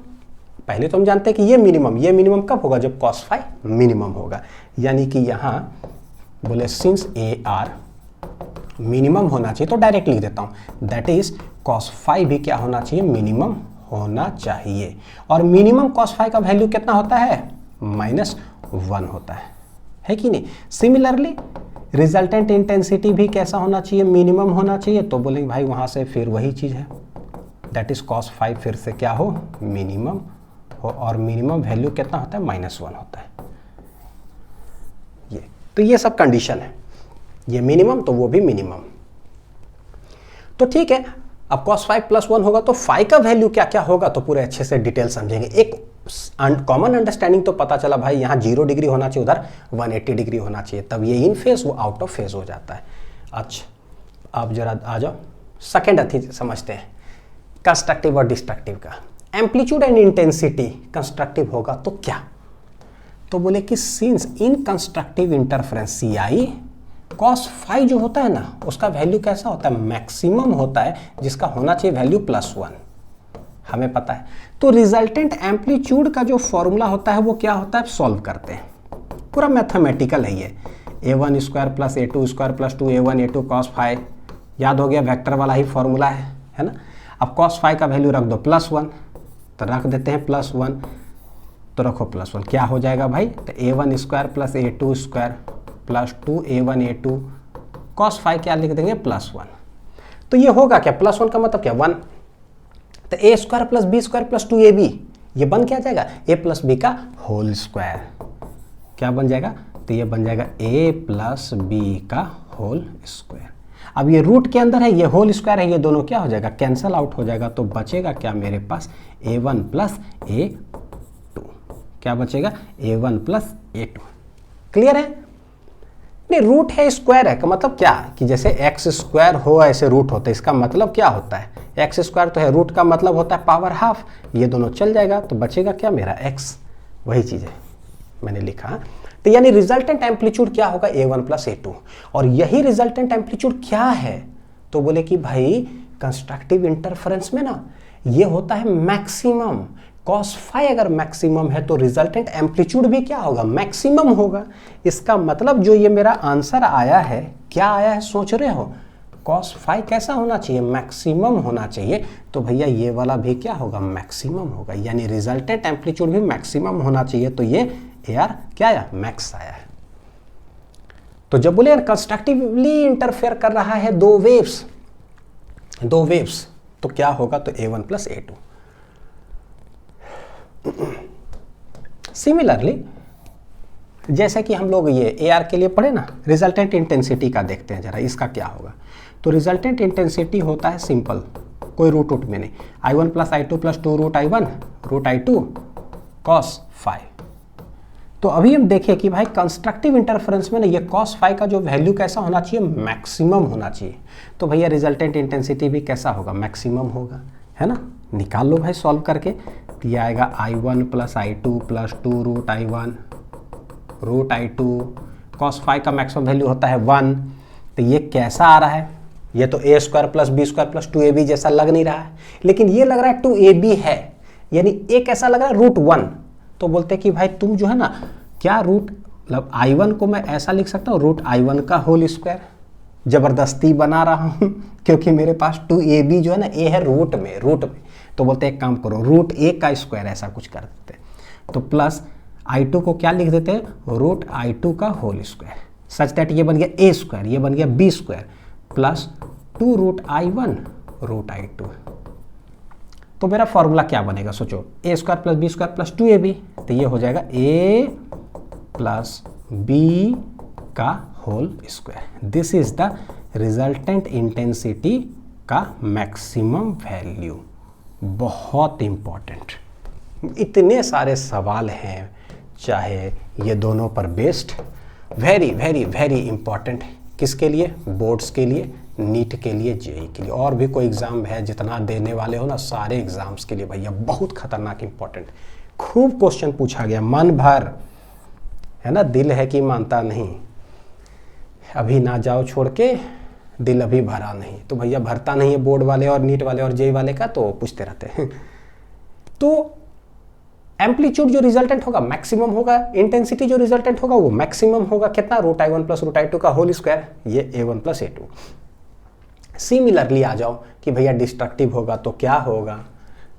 Speaker 1: पहले तो हम जानते हैं कि ये मिनिमम कब होगा, जब cos phi मिनिमम होगा। यानी कि यहाँ बोले सिंस ए आर मिनिमम होना चाहिए, तो डायरेक्ट लिख देता हूँ, दैट इज cos phi भी क्या होना चाहिए, मिनिमम होना चाहिए। और मिनिमम cos phi का वैल्यू कितना होता है, -1 होता है कि नहीं। सिमिलरली रिजल्टेंट इंटेंसिटी भी कैसा होना चाहिए, मिनिमम होना चाहिए। तो बोलेंगे भाई वहाँ से फिर वही चीज़ है, दैट इज cos phi फिर से क्या हो, मिनिमम हो, और मिनिमम वैल्यू कितना होता है, -1 होता है। ये तो ये सब कंडीशन है, ये मिनिमम तो वो भी मिनिमम। तो ठीक है, अब cos phi +1 होगा तो phi का वैल्यू क्या क्या होगा, तो पूरे अच्छे से डिटेल समझेंगे। एक कॉमन अंडरस्टैंडिंग तो पता चला भाई, यहाँ 0 डिग्री होना चाहिए, उधर 180 डिग्री होना चाहिए, तब ये इन फेज वो आउट ऑफ फेज हो जाता है। अच्छा आप जरा आ जाओ, सेकेंड अथी समझते हैं, कंस्ट्रक्टिव और डिस्ट्रक्टिव का। एम्पलीट्यूड एंड इंटेंसिटी कंस्ट्रक्टिव होगा तो क्या, तो बोले कि since in constructive interference CI cos phi जो होता है ना, उसका वैल्यू कैसा होता है, मैक्सिमम होता है, जिसका होना चाहिए वैल्यू +1, हमें पता है। तो रिजल्टेंट एम्पलीट्यूड का जो फॉर्मूला होता है वो क्या होता है, सॉल्व करते हैं, पूरा मैथमेटिकल है ये, a1 square + a2 square + 2a1 a2 cos phi, याद हो गया, वेक्टर वाला ही फॉर्मूला है ना। अब cos phi का वैल्यू रख दो +1, तो रख देते हैं +1, तो रखो +1, क्या हो जाएगा भाई, तो a1 square + a2 square + 2a1 a2 cos phi क्या लिख देंगे, +1। तो ये होगा क्या, +1 का मतलब क्या, 1, तो a square + b square + 2ab, ये बन क्या जाएगा, a + b का होल स्क्वायर, क्या बन जाएगा, तो ये बन जाएगा a + b का होल स्क्वायर। अब ये रूट के अंदर है, ये होल स्क्वायर है, ये दोनों क्या हो जाएगा, कैंसल आउट हो जाएगा, तो बचेगा क्या मेरे पास, a1 + a2, क्या बचेगा, a1 + a2। क्लियर है, नहीं रूट है स्क्वायर है का मतलब क्या, कि जैसे x स्क्वायर हो ऐसे रूट होता है, इसका मतलब क्या होता है, x स्क्वायर तो है, रूट का मतलब होता है पावर हाफ, ये दोनों चल जाएगा, तो बचेगा क्या मेरा x, वही चीज़ है मैंने लिखा। तो यानी रिजल्टेंट एम्पलीट्यूड क्या होगा, a1 + a2, और यही रिजल्टेंट एम्पलीट्यूड क्या है, तो बोले कि भाई कंस्ट्रक्टिव इंटरफेरेंस में ना ये होता है मैक्सिमम। cos phi अगर मैक्सिमम है तो रिजल्टेंट एम्पलीट्यूड भी क्या होगा, मैक्सिमम होगा। इसका मतलब जो ये मेरा आंसर आया है, क्या आया है सोच रहे हो, cos phi कैसा होना चाहिए, मैक्सिमम होना चाहिए, तो भैया ये वाला भी क्या होगा, मैक्सिमम होगा, यानी रिजल्टेंट एम्पलीट्यूड भी मैक्सिमम होना चाहिए, तो ये AR क्या आया, मैक्स आया है। तो जब बोले कंस्ट्रक्टिवली इंटरफेयर कर रहा है दो वेव्स, तो क्या होगा, तो a1 + a2। सिमिलरली जैसे कि हम लोग ये AR के लिए पढ़े ना, रिजल्टेंट इंटेंसिटी का देखते हैं जरा, इसका क्या होगा। तो रिजल्टेंट इंटेंसिटी होता है सिंपल, कोई रूट में नहीं, I1 + I2 + 2√I1 √I2 cos phi। तो अभी हम देखें कि भाई कंस्ट्रक्टिव इंटरफेरेंस में ना ये cos phi का जो वैल्यू कैसा होना चाहिए, मैक्सिमम होना चाहिए। तो भैया रिजल्टेंट इंटेंसिटी भी कैसा होगा, मैक्सिमम होगा, है ना। निकाल लो भाई सॉल्व करके, तो ये आएगा I1 + I2 + 2√I1 √I2 cos phi का मैक्सिमम वैल्यू होता है 1। तो ये कैसा आ रहा है, ये तो a square + b square + 2ab जैसा लग नहीं रहा है, लेकिन ये लग रहा है 2ab है, यानी a कैसा लग रहा है, √1। तो बोलते हैं कि भाई तुम जो है ना, क्या रूट मतलब I1 को मैं ऐसा लिख सकता हूँ, √I1 का होल स्क्वायर, ज़बरदस्ती बना रहा हूँ क्योंकि मेरे पास 2ab जो है ना, a है रूट में, तो बोलते हैं एक काम करो रूट ए का स्क्वायर ऐसा कुछ कर देते हैं, तो प्लस I2 को क्या लिख देते हैं रूट I2 का होल स्क्वायर, सच दैट ये बन गया ए स्क्वायर, ये बन गया B square plus 2 root I1 root I2। तो मेरा फॉर्मूला क्या बनेगा सोचो, A square plus B square plus 2ab, तो ये हो जाएगा ए प्लस बी का whole square. This is the resultant intensity का मैक्सिमम वैल्यू। बहुत इंपॉर्टेंट, इतने सारे सवाल हैं चाहे ये दोनों पर based, very very very important, किसके लिए, बोर्ड्स के लिए, नीट के लिए, जेई के लिए, और भी कोई एग्जाम है जितना देने वाले हो ना सारे एग्जाम्स के लिए भैया बहुत खतरनाक इंपॉर्टेंट। खूब क्वेश्चन पूछा गया, मन भर, है ना, दिल है कि मानता नहीं, अभी ना जाओ छोड़ के दिल अभी भरा नहीं, तो भैया भरता नहीं है बोर्ड वाले और नीट वाले और जेई वाले का, तो पूछते रहते हैं। तो एम्पलीट्यूड जो रिजल्टेंट होगा मैक्सिमम होगा, इंटेंसिटी जो रिजल्टेंट होगा वो मैक्सिमम होगा, कितना, root I1 plus root I2 का होल स्क्वायर, ये A1 प्लस A2। सिमिलरली आ जाओ कि भैया डिस्ट्रक्टिव होगा तो क्या होगा,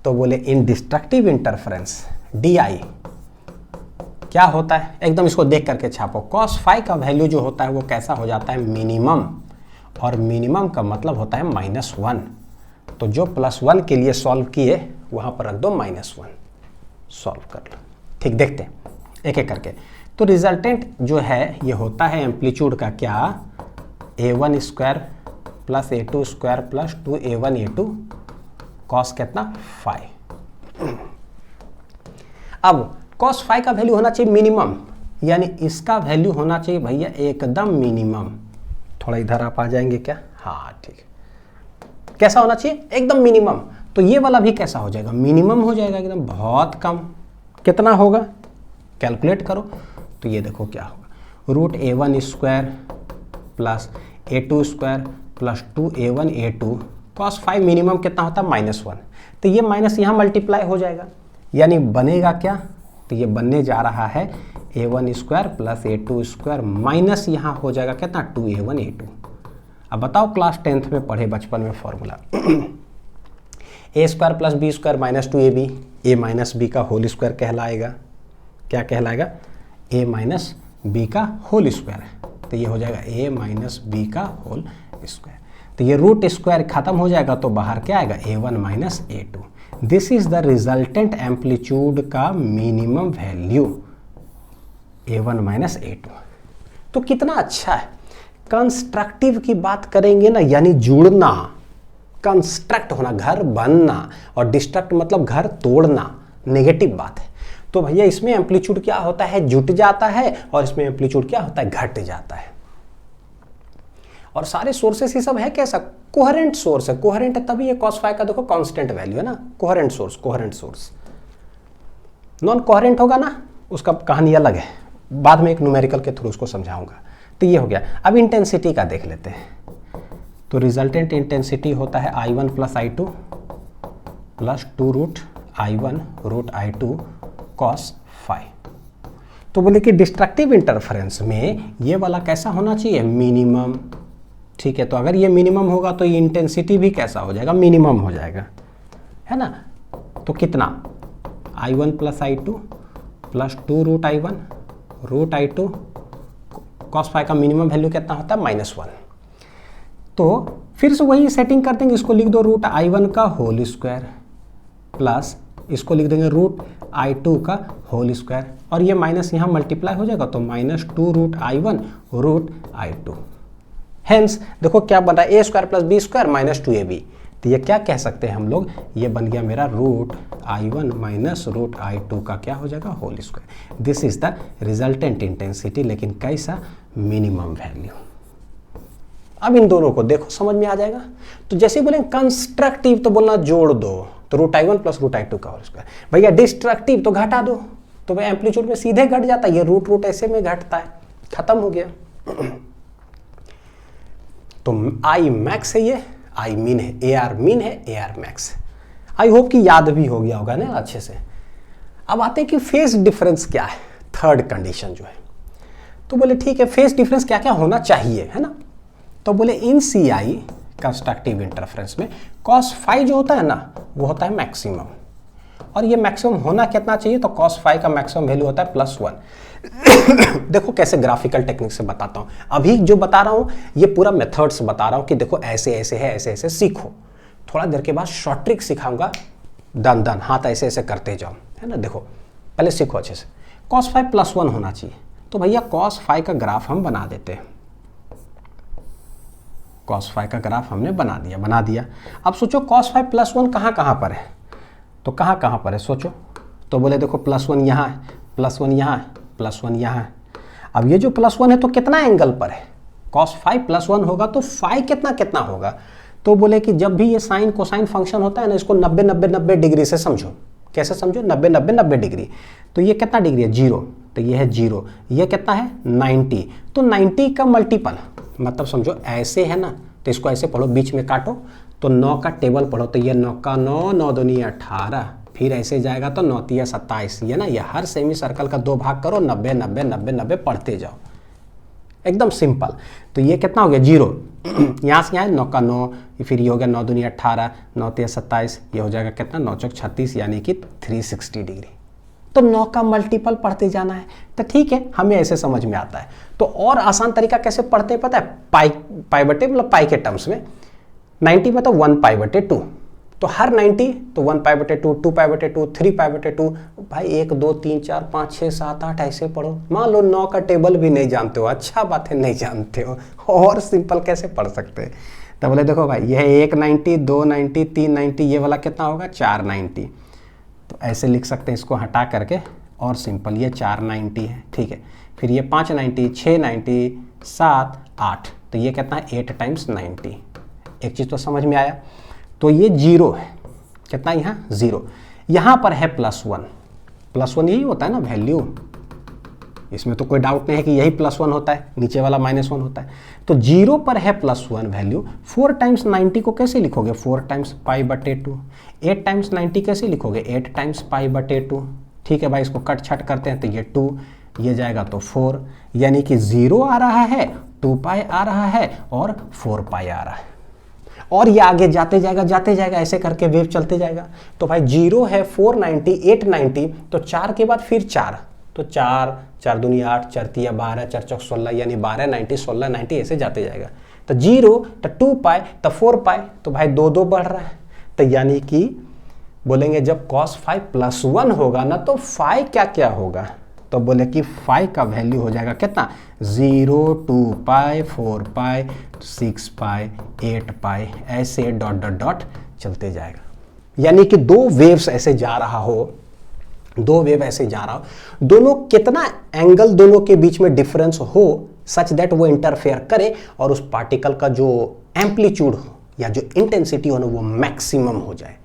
Speaker 1: तो बोले इन डिस्ट्रक्टिव इंटरफेरेंस DI क्या होता है, एकदम इसको देख करके छापो, cos फाई का वैल्यू जो होता है वो कैसा हो जाता है मिनिमम, और मिनिमम का मतलब होता है -1, तो जो +1 के लिए सॉल्व किए वहां पर रख दो -1, सॉल्व कर लो। ठीक, देखते हैं एक एक करके। तो रिजल्टेंट जो है ये होता है एम्पलीट्यूड का क्या, A1 square plus A2 square plus 2A1 A2 cos कितना फाई। अब कॉस फाई का वैल्यू होना चाहिए मिनिमम, यानी इसका वैल्यू होना चाहिए भैया एकदम मिनिमम। थोड़ा इधर आप आ जाएंगे क्या, हाँ ठीक है, कैसा होना चाहिए एकदम मिनिमम। तो ये वाला भी कैसा हो जाएगा, मिनिमम हो जाएगा एकदम, बहुत कम। कितना होगा कैलकुलेट करो, तो ये देखो क्या होगा, root A1 square plus A2 square plus 2A1 A2 cos phi minimum कितना होता है -1, तो ये माइनस यहाँ मल्टीप्लाई हो जाएगा, यानी बनेगा क्या, तो ये बनने जा रहा है A1 square plus A2 square minus यहाँ हो जाएगा कितना 2A1 A2। अब बताओ क्लास 10th में पढ़े बचपन में formula A square plus B square minus 2ab, A minus B का होल स्क्वायर कहलाएगा, क्या कहलाएगा, ए माइनस बी का होल स्क्वायर, तो ये हो जाएगा ए माइनस बी का होल स्क्वायर। तो ये रूट स्क्वायर खत्म हो जाएगा तो बाहर क्या आएगा A1 minus A2। This is the resultant amplitude का minimum value A1 minus A2। तो कितना अच्छा है, कंस्ट्रक्टिव की बात करेंगे ना, यानी जुड़ना, कंस्ट्रक्ट होना, घर बनना, और डिस्ट्रक्ट मतलब घर तोड़ना, नेगेटिव बात है। तो भैया इसमें एम्पलीट्यूड क्या होता है, जुट जाता है, और इसमें एम्पलीट्यूड क्या होता है, घट जाता है। और सारे सोर्सेस ही सब है कैसा, कोहेरेंट सोर्स है, कोहेरेंट है तभी ये कॉस फाई का देखो कांस्टेंट वैल्यू है ना, coherent source, coherent source. Non coherent होगा ना, उसका कहानी अलग है, बाद में एक न्यूमेरिकल के थ्रू उसको समझाऊंगा। तो ये हो गया। अब इंटेंसिटी का देख लेते हैं, तो रिजल्टेंट इंटेंसिटी होता है I1 plus I2 plus 2 root I1 root I2 cos phi. तो बोले कि डिस्ट्रक्टिव इंटरफेरेंस में ये वाला कैसा होना चाहिए, मिनिमम। ठीक है, तो अगर ये मिनिमम होगा तो ये इंटेंसिटी भी कैसा हो जाएगा, मिनिमम हो जाएगा, है ना। तो कितना, I1 plus I2 plus 2 root I1 root I2 cos phi का मिनिमम वैल्यू कितना होता है, -1। तो फिर से वही सेटिंग कर देंगे, इसको लिख दो रूट I1 का होल स्क्वायर प्लस इसको लिख देंगे रूट I2 का होल स्क्वायर, और ये माइनस यहाँ मल्टीप्लाई हो जाएगा तो -2 root I1 root I2। Hence देखो क्या बन रहा है, A square plus B square minus 2ab, तो ये क्या कह सकते हैं हम लोग, ये बन गया मेरा root I1 minus root I2 का क्या हो जाएगा, whole square. This is the resultant intensity, लेकिन कैसा, मिनिमम वैल्यू। अब इन दोनों को देखो समझ में आ जाएगा। तो जैसे बोले कंस्ट्रक्टिव तो बोलना जोड़ दो, तो root I1 plus root I2 का होल स्क्वायर। भैया डिस्ट्रक्टिव तो घटा दो, तो भाई एम्पलीट्यूड में सीधे घट जाता है, ये रूट रूट ऐसे में घटता है, खत्म हो गया। तो आई मैक्स है, ये आई मीन है, ए आर मीन है, A R max. I hope कि याद भी हो गया होगा ना अच्छे से। अब आते हैं कि फेज डिफरेंस क्या है, थर्ड कंडीशन जो है। तो बोले ठीक है, फेज डिफरेंस क्या क्या होना चाहिए, है ना। तो बोले इन सी आई कंस्ट्रक्टिव इंटरफेरेंस में cos फाई जो होता है ना वो होता है मैक्सिमम, और ये मैक्सिमम होना कितना चाहिए, तो cos फाई का मैक्सिमम वैल्यू होता है +1। देखो कैसे ग्राफिकल टेक्निक से बताता हूँ, अभी जो बता रहा हूँ ये पूरा मेथड्स बता रहा हूँ कि देखो ऐसे ऐसे है, ऐसे ऐसे सीखो। थोड़ा देर के बाद शॉर्ट ट्रिक सिखाऊंगा, दन हाथ ऐसे ऐसे करते जाओ, है ना। देखो पहले सीखो अच्छे से, cos फाई +1 होना चाहिए, तो भैया cos फाई का ग्राफ हम बना देते हैं। cos फाई का ग्राफ हमने बना दिया। अब सोचो cos फाई +1 कहाँ पर है, तो कहाँ पर है सोचो, तो बोले देखो +1 यहाँ है, +1 यहाँ है, +1 यहाँ है। अब ये जो +1 है तो कितना एंगल पर है, cos फाई +1 होगा तो फाई कितना होगा, तो बोले कि जब भी ये साइन कोसाइन फंक्शन होता है ना, इसको 90 डिग्री से समझो। कैसे समझो, 90 डिग्री। तो ये कितना डिग्री है, 0, तो ये है 0, ये कितना है 90, तो 90 का मल्टीपल, मतलब समझो ऐसे है ना, तो इसको ऐसे पढ़ो, बीच में काटो, तो 9 का टेबल पढ़ो, तो ये 9 का 9, 9 दूनी 18, फिर ऐसे जाएगा तो 9 तिया 27, ये ना, ये हर सेमी सर्कल का 2 भाग करो, 90 पढ़ते जाओ, एकदम सिंपल। तो ये कितना हो गया 0, यहाँ से यहाँ 9 का 9, फिर ये हो गया 9 दूनी 18, 9 तिया 27, ये हो जाएगा कितना 9 चौक 36, यानी कि 360 डिग्री। तो 9 का मल्टीपल पढ़ते जाना है, तो ठीक है, हमें ऐसे समझ में आता है। तो और आसान तरीका कैसे पढ़ते हैं पता है, पाई बटे मतलब पाई के टर्म्स में, 90 में तो 1π/2, तो हर 90 तो 1π/2, 2π/2, 3π/2, भाई 1 2 3 4 5 6 7 8 ऐसे पढ़ो। मान लो 9 का टेबल भी नहीं जानते हो, अच्छा बात है नहीं जानते हो, और सिंपल कैसे पढ़ सकते हैं। तो बोले देखो भाई यह 1 90, 2 90, 3 90, ये वाला कितना होगा 4 90, तो ऐसे लिख सकते हैं इसको हटा करके, और सिंपल ये 4 90 है, ठीक है। फिर ये 5 90, 6 90, 7 8, तो ये कितना है 8 × 90। एक चीज़ तो समझ में आया, तो ये 0 है, कितना यहाँ 0, यहाँ पर है +1 यही होता है ना वैल्यू, इसमें तो कोई डाउट नहीं है कि यही +1 होता है, नीचे वाला -1 होता है। तो 0 पर है +1 वैल्यू, 4 × 90 को कैसे लिखोगे 4 × π/2, 8 × 90 कैसे लिखोगे 8 × π/2, ठीक है भाई। इसको कट छट करते हैं तो ये 2, ये जाएगा तो 4, यानी कि 0 आ रहा है, 2π आ रहा है, और 4π आ रहा है, और ये आगे जाते जाएगा ऐसे करके वेव चलते जाएगा। तो भाई 0 है, 490, 890, तो 4 के बाद फिर 4, तो 4 4 दूनी 8, 4 तिया 12, 4 चौक 16, यानी 12 90, 16 90 ऐसे जाते जाएगा। तो 0 तो 2π, तो 4π, तो भाई 2 बढ़ रहा है, तो यानी कि बोलेंगे जब cos फाई +1 होगा ना, तो फाई क्या होगा, तो बोले कि फाई का वैल्यू हो जाएगा कितना 0, 2π, 4π, 6π, 8π, ऐसे डॉट चलते जाएगा। यानी कि 2 वेव्स ऐसे जा रहा हो, दोनों कितना एंगल दोनों के बीच में डिफरेंस हो सच दैट वो इंटरफेयर करे, और उस पार्टिकल का जो एम्पलीट्यूड हो या जो इंटेंसिटी हो ना वो मैक्सिमम हो जाए।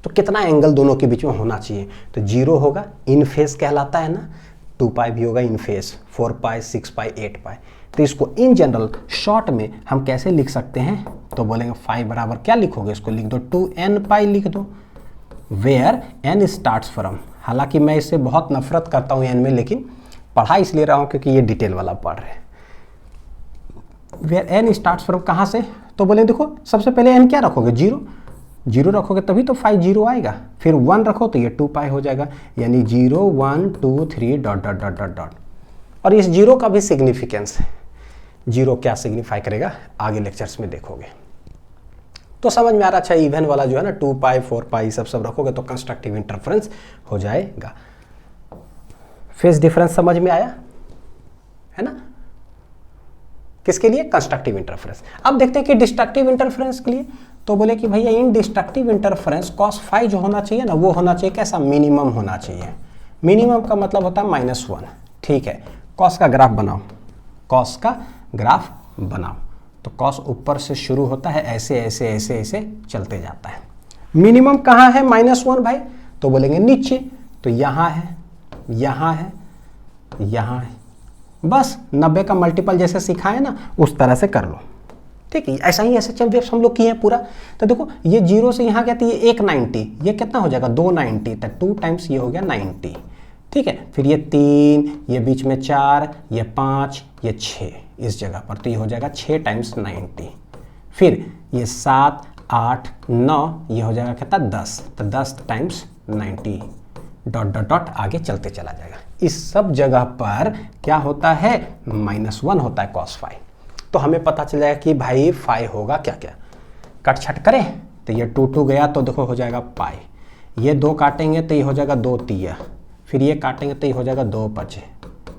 Speaker 1: तो कितना एंगल दोनों के बीच में होना चाहिए, तो 0 होगा, इन फेस कहलाता है ना, 2π भी होगा इन फेस, 4π, 6π, 8π। तो इसको इन जनरल शॉर्ट में हम कैसे लिख सकते हैं, तो बोलेंगे फाई बराबर क्या लिखोगे, इसको लिख दो 2nπ लिख दो, वेयर n स्टार्ट्स फ्रॉम, हालांकि मैं इससे बहुत नफरत करता हूँ n में, लेकिन पढ़ा इसलिए रहा हूँ क्योंकि ये डिटेल वाला पढ़ रहे हैं। वेयर n स्टार्ट्स फ्रॉम कहाँ से, तो बोले देखो सबसे पहले n क्या रखोगे 0 रखोगे तभी तो फाई 0 आएगा, फिर 1 रखो तो ये 2π हो जाएगा, यानी 0 1 2 3 डॉट। और इस 0 का भी सिग्निफिकेंस है, 0 क्या सिग्निफाई करेगा आगे लेक्चर्स में देखोगे। तो समझ में आ रहा, अच्छा इवन वाला जो है ना 2π 4π सब रखोगे तो कंस्ट्रक्टिव इंटरफेरेंस हो जाएगा। फेज डिफरेंस समझ में आया है ना, किसके लिए कंस्ट्रक्टिव इंटरफेरेंस। अब देखते हैं कि डिस्ट्रक्टिव इंटरफेरेंस के लिए, तो बोले कि भैया इन डिस्ट्रक्टिव इंटरफेरेंस cos फाई जो होना चाहिए ना वो होना चाहिए कैसा, मिनिमम होना चाहिए। मिनिमम का मतलब होता है -1, ठीक है। cos का ग्राफ बनाओ, तो cos ऊपर से शुरू होता है, ऐसे चलते जाता है। मिनिमम कहाँ है -1 भाई, तो बोलेंगे नीचे, तो यहाँ है, बस 90 का मल्टीपल जैसे सिखाए ना उस तरह से कर लो, ठीक है। ऐसे चल वेव्स हम लोग किए हैं पूरा। तो देखो ये 0 से यहाँ क्या थी, ये 190, ये कितना हो जाएगा 290, तो 2 टाइम्स ये हो गया 90, ठीक है। फिर ये 3, ये बीच में 4, ये 5, ये 6 इस जगह पर, तो ये हो जाएगा 6 × 90। फिर ये 7 8 9 ये हो जाएगा कितना 10, तो 10 टाइम्स 90 डॉट डॉट डॉट आगे चलते चला जाएगा। इस सब जगह पर क्या होता है -1 होता है cos फाई। तो हमें पता चल जाएगा कि भाई फाई होगा क्या क्या। कट छट करें तो ये 2 2 गया तो देखो हो जाएगा पाई, ये 2 काटेंगे तो ये हो जाएगा 2 तिया, फिर ये काटेंगे तो ये हो जाएगा 2 5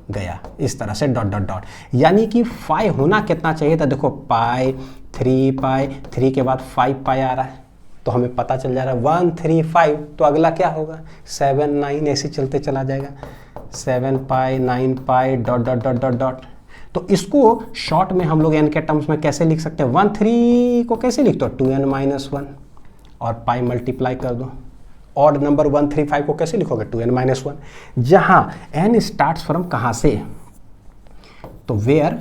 Speaker 1: गया, इस तरह से डॉट डॉट डॉट। यानी कि फाई होना कितना चाहिए था, देखो पाई 3 पाई, 3 के बाद 5 पाई आ रहा है, तो हमें पता चल जा रहा है 135। तो अगला क्या होगा 7 9 ऐसे चलते चला जाएगा, 7 pi 9 pi dot dot dot dot dot. तो इसको शॉर्ट में हम लोग n के टर्म्स में कैसे लिख सकते हैं, 13 को कैसे लिखते हो 2n-1 और पाई मल्टीप्लाई कर दो। ऑड नंबर 135 को कैसे लिखोगे 2n-1, जहां n स्टार्ट्स फ्रॉम कहां से, तो वेयर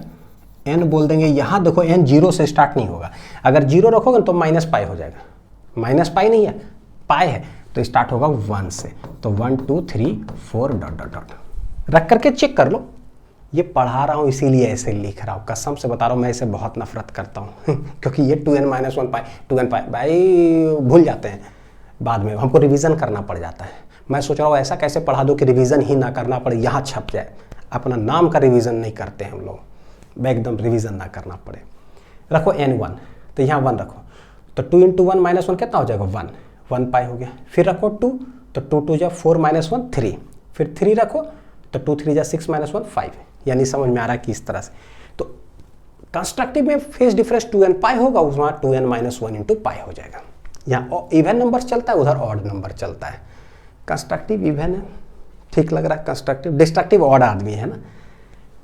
Speaker 1: n बोल देंगे। यहां देखो n 0 से स्टार्ट नहीं होगा, अगर 0 रखोगे तो माइनस पाई हो जाएगा, माइनस पाई नहीं है पाई है, तो स्टार्ट होगा 1 से, तो 1 2 3 4 डॉट डॉट डॉट। रख करके चेक कर लो, ये पढ़ा रहा हूँ इसीलिए ऐसे लिख रहा हूँ, कसम से बता रहा हूँ मैं इसे बहुत नफरत करता हूँ क्योंकि ये 2n-1 पाई 2n पाई भाई भूल जाते हैं बाद में, हमको रिवीजन करना पड़ जाता है। मैं सोच रहा हूँ ऐसा कैसे पढ़ा दूँ कि रिवीजन ही ना करना पड़े, यहाँ छप जाए। अपना नाम का रिवीजन नहीं करते हम लोग, एकदम रिवीजन ना करना पड़े। रखो n1, तो यहाँ 1 रखो, तो 2 × 1 - 1 कितना हो जाएगा 1 पाई हो गया। फिर रखो 2, तो 2 2 जा 4 -1 3, फिर 3 रखो तो 2 3 जा 6 -1 5। यानी समझ में आ रहा है कि इस तरह से। तो कंस्ट्रक्टिव में फेज डिफरेंस 2n पाई होगा, उसमें 2n-1 × पाई हो जाएगा। यहाँ इवन नंबर चलता है, उधर ऑड नंबर चलता है। कंस्ट्रक्टिव इवन है, ठीक लग रहा है। कंस्ट्रक्टिव डिस्ट्रक्टिव ऑड आदमी है ना।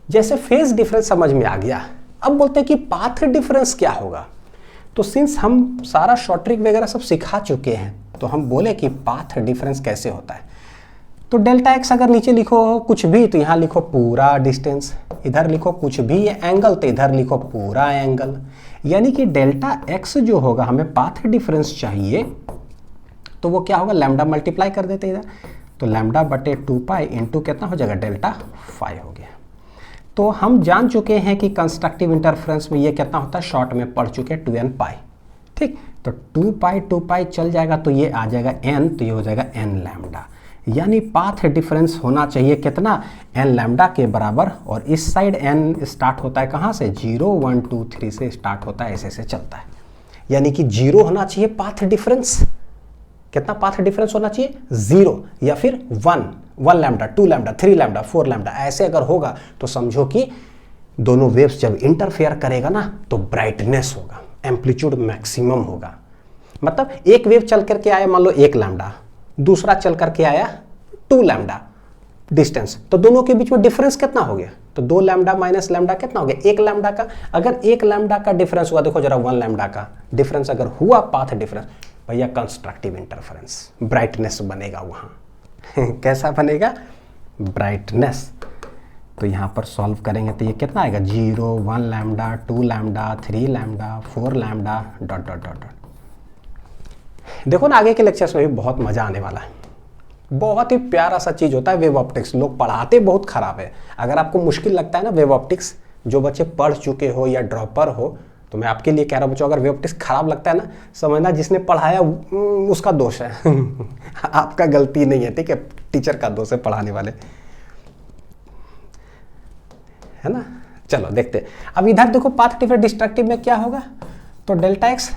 Speaker 1: जैसे फेज डिफरेंस समझ में आ गया, अब बोलते हैं कि पाथ डिफरेंस क्या होगा। तो सिंस हम सारा शॉर्ट ट्रिक वगैरह सब सिखा चुके हैं, तो हम बोले कि पाथ डिफरेंस कैसे होता है। तो डेल्टा एक्स अगर नीचे लिखो कुछ भी तो यहाँ लिखो पूरा डिस्टेंस, इधर लिखो कुछ भी एंगल तो इधर लिखो पूरा एंगल। यानी कि डेल्टा एक्स जो होगा, हमें पाथ डिफरेंस चाहिए तो वो क्या होगा, लैम्डा मल्टीप्लाई कर देते इधर, तो लैम्डा बटे 2 पाई इंटू कितना हो जाएगा डेल्टा फाई हो गया। तो हम जान चुके हैं कि कंस्ट्रक्टिव इंटरफ्रेंस में ये कितना होता है, शॉर्ट में पढ़ चुके 2n पाई। ठीक, तो 2 पाई चल जाएगा तो ये आ जाएगा n, तो ये हो जाएगा n लैम्डा। यानी पाथ डिफरेंस होना चाहिए कितना, n लैम्डा के बराबर। और इस साइड n स्टार्ट होता है कहाँ से, 0 1 2 3 से स्टार्ट होता है, ऐसे ऐसे चलता है। यानी कि 0 होना चाहिए पाथ डिफरेंस। कितना पाथ डिफरेंस होना चाहिए, 0 या फिर 1 लैम्डा 2 लैम्डा 3 लैम्डा 4 लैम्डा। ऐसे अगर होगा तो समझो कि दोनों वेव्स जब इंटरफेयर करेगा ना तो ब्राइटनेस होगा, एम्पलीट्यूड मैक्सिमम होगा। मतलब एक वेव चल करके आया मान लो 1 लैम्डा, दूसरा चल करके आया 2 लैम्डा डिस्टेंस, तो दोनों के बीच में डिफरेंस कितना हो गया, तो 2 लैम्डा माइनस लैम्डा कितना हो गया, 1 लैम्डा का। अगर 1 लैम्डा का डिफरेंस हुआ, देखो जरा 1 लैम्डा का डिफरेंस अगर हुआ पाथ डिफरेंस, भैया कंस्ट्रक्टिव इंटरफेरेंस, ब्राइटनेस बनेगा वहां कैसा बनेगा, ब्राइटनेस। तो यहां पर सॉल्व करेंगे तो ये कितना आएगा, 0 1 lambda 2 lambda 3 lambda 4 lambda dot dot dot. देखो ना आगे के लेक्चर्स में भी बहुत मजा आने वाला है। बहुत ही प्यारा सा चीज होता है वेव ऑप्टिक्स। लोग पढ़ाते बहुत खराब है। अगर आपको मुश्किल लगता है ना वेव ऑप्टिक्स, जो बच्चे पढ़ चुके हो या ड्रॉपर हो, तो मैं आपके लिए कह रहा हूँ बच्चों, अगर वेव ऑप्टिक्स खराब लगता है ना, समझना जिसने पढ़ाया उसका दोष है आपका गलती नहीं है, ठीक है, टीचर का दोष है पढ़ाने वाले, है ना। चलो देखते, अब इधर देखो पाथ डिफरेंस डिस्ट्रक्टिव में क्या होगा, तो डेल्टा एक्स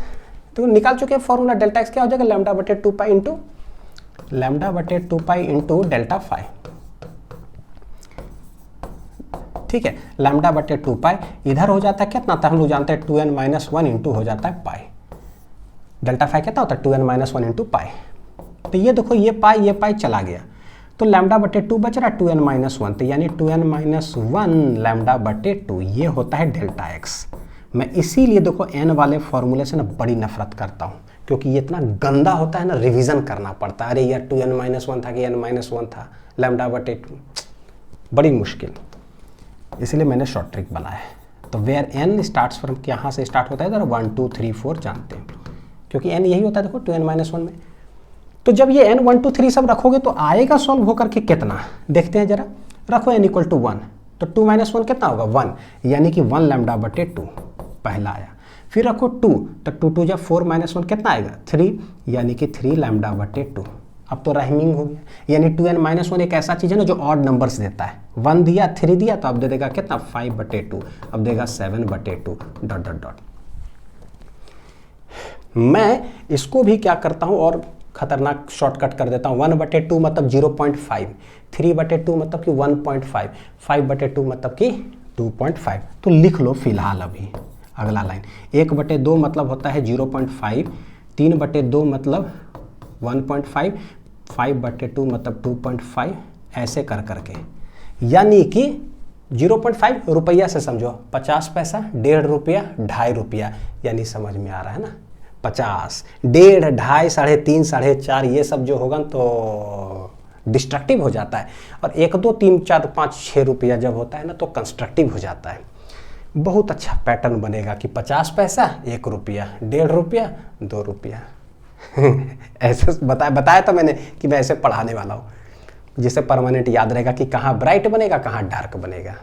Speaker 1: तो निकाल चुके हैं फॉर्मूला। डेल्टा एक्स क्या हो जाएगा, लैम्डा बटे 2 पाई इंटू लैम्डा बटे 2 पाई इंटू डेल्टा फाई। ठीक है, लैम्डा बटे 2 पाई इधर हो जाता है कितना था, हम लोग जानते हैं 2n-1 इंटू हो जाता है पाई। डेल्टा फाई कितना होता है 2n-1 इंटू पाई। तो ये देखो ये पाई चला गया, तो लैम्डा बटे 2 बच रहा 2n-1, तो यानी 2n-1 लैम्डा बटे 2 ये होता है डेल्टा एक्स। मैं इसीलिए देखो n वाले फॉर्मूले से ना बड़ी नफरत करता हूँ, क्योंकि ये इतना गंदा होता है ना, रिवीजन करना पड़ता है। अरे यार 2n-1 था कि n-1 था, लैम्डा बटे 2, बड़ी मुश्किल। इसीलिए मैंने शॉर्ट ट्रिक बनाया है। तो वेयर n स्टार्ट्स फ्रॉम, यहाँ से स्टार्ट होता है इधर 1 2 3 4 जानते हैं, क्योंकि n यही होता है देखो 2n-1 में। तो जब ये n 1 2 3 सब रखोगे तो आएगा सॉल्व होकर के कितना, देखते हैं जरा। रखो n = 1, तो 2 - 1 कितना होगा 1, यानी कि 1 लैम्डा बटे 2 पहला आया। फिर रखो 2, तो 2 2 जब 4 -1 कितना आएगा 3, यानी कि 3 λ/2। अब तो राइमिंग हो गया, यानी 2n-1 एक ऐसा चीज़ है ना जो ऑड नंबर्स देता है। 1 दिया 3 दिया तो अब दे देगा कितना 5/2, अब देगा 7/2 ... मैं इसको भी क्या करता हूँ और खतरनाक शॉर्टकट कर देता हूँ। 1/2 मतलब 0.5, 3/2 मतलब कि 1.5, 5/2 मतलब कि 2.5। तो लिख लो फिलहाल अभी अगला लाइन। 1/2 मतलब होता है 0.5, 3/2 मतलब 1.5, 5/2 मतलब 2.5, ऐसे कर करके, यानी कि 0.5 रुपया से समझो 50 पैसा, 1.5 रुपया, 2.5 रुपया, यानी समझ में आ रहा है ना। 50, 1.5, 2.5, 3.5, 4.5 ये सब जो होगा तो डिस्ट्रक्टिव हो जाता है, और 1 2 3 4 5 6 रुपया जब होता है ना तो कंस्ट्रक्टिव हो जाता है। बहुत अच्छा पैटर्न बनेगा कि 50 पैसा 1 रुपया, 1.5 रुपया 2 रुपया। ऐसे बताया था मैंने कि मैं ऐसे पढ़ाने वाला हूँ, जिससे परमानेंट याद रहेगा कि कहाँ ब्राइट बनेगा कहाँ डार्क बनेगा।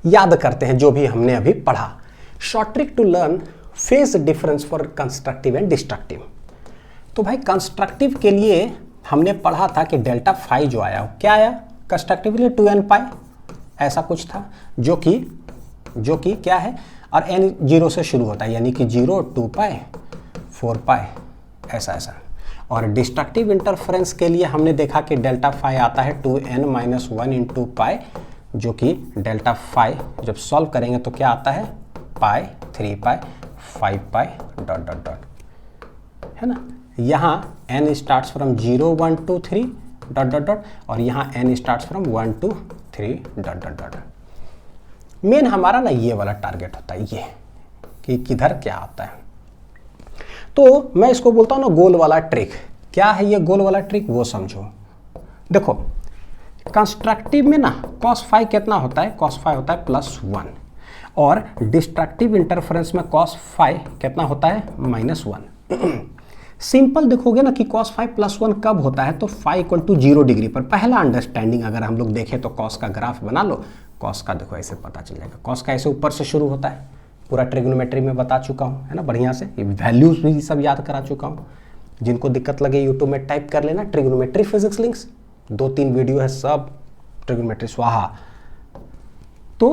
Speaker 1: याद करते हैं जो भी हमने अभी पढ़ा। Short trick to learn phase difference for constructive and destructive. तो भाई कंस्ट्रक्टिव के लिए हमने पढ़ा था कि डेल्टा फाई जो आया क्या आया कंस्ट्रक्टिव के लिए 2n पाई ऐसा कुछ था, जो कि क्या है, और n 0 से शुरू होता है, यानी कि 0 2 पाई 4 पाई ऐसा। और डिस्ट्रक्टिव इंटरफेरेंस के लिए हमने देखा कि डेल्टा फाई आता है 2n-1 इंटू पाई, जो कि डेल्टा फाई जब सॉल्व करेंगे तो क्या आता है पाई 3 पाई 5 पाई ... है ना। यहाँ n स्टार्ट्स फ्रॉम 0 1 2 3 ... और यहाँ n स्टार्ट्स फ्रॉम 1 2 3 ... मेन हमारा ना ये वाला टारगेट होता है, ये कि किधर क्या आता है। तो मैं इसको बोलता हूँ ना गोल वाला ट्रिक। क्या है ये गोल वाला ट्रिक, वो समझो। देखो कंस्ट्रक्टिव में ना cos फाई कितना होता है, cos फाई होता है +1, और डिस्ट्रक्टिव इंटरफेरेंस में cos फाई कितना होता है -1। सिंपल देखोगे ना कि cos फाई +1 कब होता है, तो फाई = 0 डिग्री पर। पहला अंडरस्टैंडिंग अगर हम लोग देखें तो cos का ग्राफ बना लो, cos का देखो ऐसे पता चल जाएगा। cos का ऐसे ऊपर से शुरू होता है, पूरा ट्रिग्नोमेट्री में बता चुका हूँ, है ना, बढ़िया से वैल्यूज भी सब याद करा चुका हूँ। जिनको दिक्कत लगे यूट्यूब में टाइप कर लेना ट्रिग्नोमेट्री फिजिक्स लिंक्स, 2-3 वीडियो है सब ट्रिग्नोमेट्री स्वाहा। तो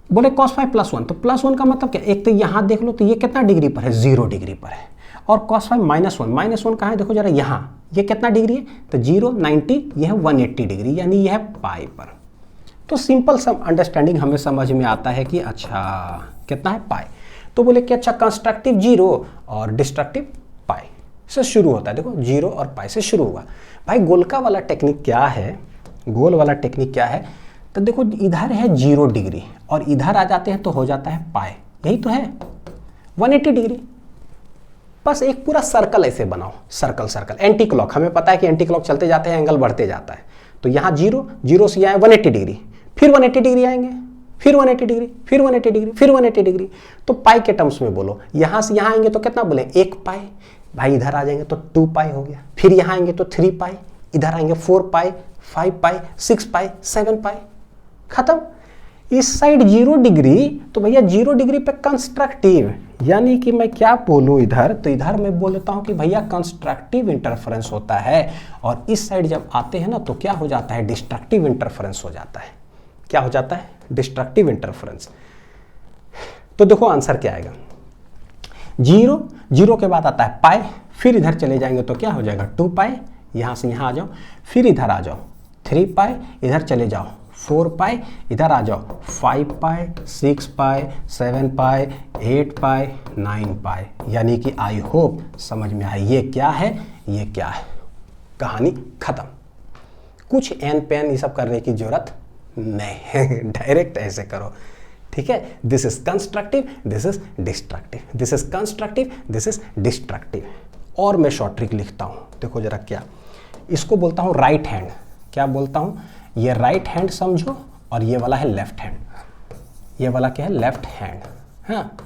Speaker 1: बोले cos फाई +1, तो +1 का मतलब क्या, एक तो यहाँ देख लो तो ये कितना डिग्री पर है 0 डिग्री पर है, और cos फाई -1 कहाँ है देखो जरा, यहाँ ये कितना डिग्री है, तो 0 90, यह है 180 डिग्री, यानी यह है पाई पर। तो सिंपल सब अंडरस्टैंडिंग हमें समझ में आता है कि अच्छा कितना है पाई। तो बोले कि अच्छा कंस्ट्रक्टिव 0 और डिस्ट्रक्टिव पाई से शुरू होता है। देखो 0 और पाई से शुरू हुआ। भाई गोलका वाला टेक्निक क्या है, गोल वाला टेक्निक क्या है, तो देखो इधर है 0 डिग्री और इधर आ जाते हैं तो हो जाता है पाई, यही तो है 180 डिग्री। बस एक पूरा सर्कल ऐसे बनाओ, सर्कल एंटी क्लॉक। हमें पता है कि एंटी क्लॉक चलते जाते हैं एंगल बढ़ते जाता है। तो यहाँ 0 से यहाँ 180 डिग्री, फिर 180 डिग्री आएंगे, फिर 180 डिग्री, फिर 180 डिग्री, फिर 180 डिग्री। तो पाई के टर्म्स में बोलो, यहाँ से यहाँ आएंगे तो कितना बोले 1 पाई, भाई इधर आ जाएंगे तो 2 पाई हो गया, फिर यहाँ आएंगे तो 3 पाई, इधर आएंगे 4 पाई, 5 पाई, 6 पाई, 7 पाई, खत्म। इस साइड 0 डिग्री, तो भैया 0 डिग्री पे कंस्ट्रक्टिव, यानी कि मैं क्या बोलूं इधर, तो इधर मैं बोल देता हूं कि भैया कंस्ट्रक्टिव इंटरफेरेंस होता है, और इस साइड जब आते हैं ना तो क्या हो जाता है डिस्ट्रक्टिव इंटरफेरेंस हो जाता है। क्या हो जाता है डिस्ट्रक्टिव इंटरफेरेंस। तो देखो आंसर क्या आएगा, 0 के बाद आता है पाई, फिर इधर चले जाएंगे तो क्या हो जाएगा 2 पाई, यहां से यहां आ जाओ, फिर इधर आ जाओ 3 पाई, इधर चले जाओ 4 पाई, इधर आ जाओ 5 पाई, 6 पाई, 7 पाई, 8 पाई, 9 पाई। यानी कि आई होप समझ में आए ये क्या है, ये क्या है, कहानी खत्म। कुछ एन पेन ये सब करने की जरूरत नहीं, डायरेक्ट ऐसे करो, ठीक है। This is constructive, this is destructive, this is constructive, this is destructive. और मैं शॉर्ट ट्रिक लिखता हूं, देखो जरा क्या, इसको बोलता हूं राइट हैंड। क्या बोलता हूं, ये राइट हैंड समझो, और ये वाला है लेफ्ट हैंड। ये वाला क्या है लेफ्ट हैंड, हाँ।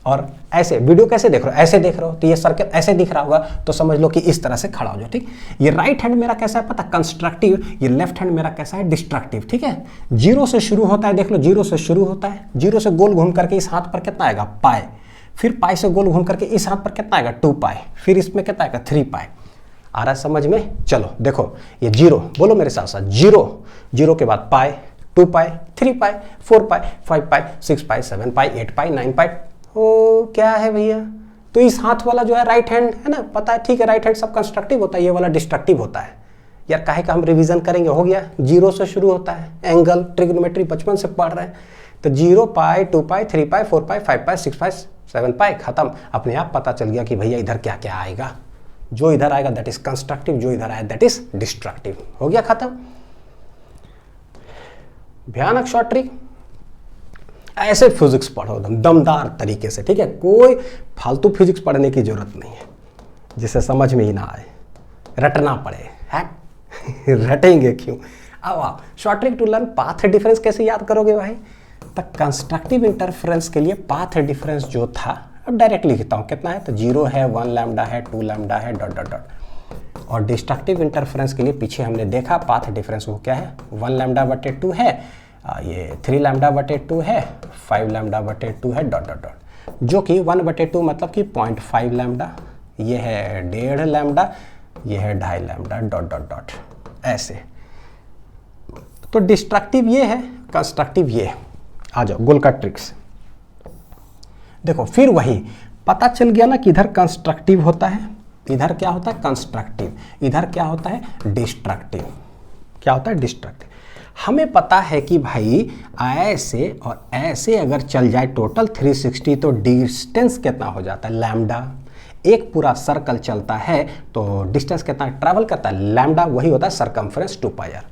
Speaker 1: और ऐसे वीडियो कैसे देख रहे हो, ऐसे देख रहे हो तो ये सर्कल ऐसे दिख रहा होगा, तो समझ लो कि इस तरह से खड़ा हो जाओ। ठीक, ये राइट हैंड मेरा कैसा है पता, कंस्ट्रक्टिव, ये लेफ्ट हैंड मेरा कैसा है, डिस्ट्रक्टिव। ठीक है, जीरो से शुरू होता है, देख लो जीरो से शुरू होता है, जीरो से गोल घूम करके इस हाथ पर कितना आएगा, पाई, फिर पाई से गोल घूम करके इस हाथ पर कितना आएगा, 2 पाई, फिर इसमें कितना आएगा, 3 पाई। आ रहा है समझ में? चलो देखो ये जीरो, बोलो मेरे साथ साथ, जीरो, जीरो के बाद पाई, 2 पाई, 3 पाई, 4 पाई, 5 पाई, 6 पाई, 7 पाई, 8 पाई, 9 पाई। ओ क्या है भैया, तो इस हाथ वाला जो है राइट हैंड है ना, पता है, ठीक है, राइट हैंड सब कंस्ट्रक्टिव होता है, ये वाला डिस्ट्रक्टिव होता है। यार काहे का हम रिवीजन करेंगे, हो गया, जीरो से शुरू होता है, एंगल ट्रिग्नोमेट्री बचपन से पढ़ रहे हैं, तो 0 पाई, 2 पाई, 3 पाई, 4 पाई, 5 पाई, 6 पाई, 7 पाई, खत्म। अपने आप पता चल गया कि भैया इधर क्या क्या आएगा, जो इधर आएगा दैट इज कंस्ट्रक्टिव, जो इधर आएगा दैट इज डिस्ट्रक्टिव। हो गया खत्म। भयानक शॉर्ट ट्रिक, ऐसे फिजिक्स पढ़ो एकदम दमदार तरीके से। ठीक है, कोई फालतू फिजिक्स पढ़ने की जरूरत नहीं है जिसे समझ में ही ना आए, रटना पड़े है। रटेंगे क्यों? अब आप short trick to learn path difference कैसे याद करोगे भाई? तो कंस्ट्रक्टिव इंटरफेरेंस के लिए पाथ डिफरेंस जो था, अब डायरेक्ट लिखता हूँ, कितना है, तो 0 है, 1 लैम्डा है, 2 लैम्डा है, डॉट डॉट डॉट। और डिस्ट्रक्टिव इंटरफेरेंस के लिए पीछे हमने देखा पाथ डिफरेंस वो क्या है, 1 लैम्डा बटे 2 है, ये 3 लैम्डा बटे 2 है, 5 लैम्डा बटे 2 है, डॉट डॉट डॉट, जो कि 1 बटे 2 मतलब कि 0.5 लैम्डा, ये है 1.5 लैम्डा, ये है 2.5 लैम्डा, डॉट डॉट डॉट, ऐसे। तो डिस्ट्रक्टिव ये है, कंस्ट्रक्टिव ये है। आ जाओ गोल का ट्रिक्स देखो, फिर वही पता चल गया ना कि इधर कंस्ट्रक्टिव होता है, इधर क्या होता है, कंस्ट्रक्टिव, इधर क्या होता है, डिस्ट्रक्टिव। क्या होता है, डिस्ट्रक्टिव। हमें पता है कि भाई ऐसे और ऐसे अगर चल जाए टोटल 360 तो डिस्टेंस कितना हो जाता है, लैम्डा। एक पूरा सर्कल चलता है तो डिस्टेंस कितना ट्रैवल करता है, लैम्डा, वही होता है सरकमफ्रेंस 2 पाई आर।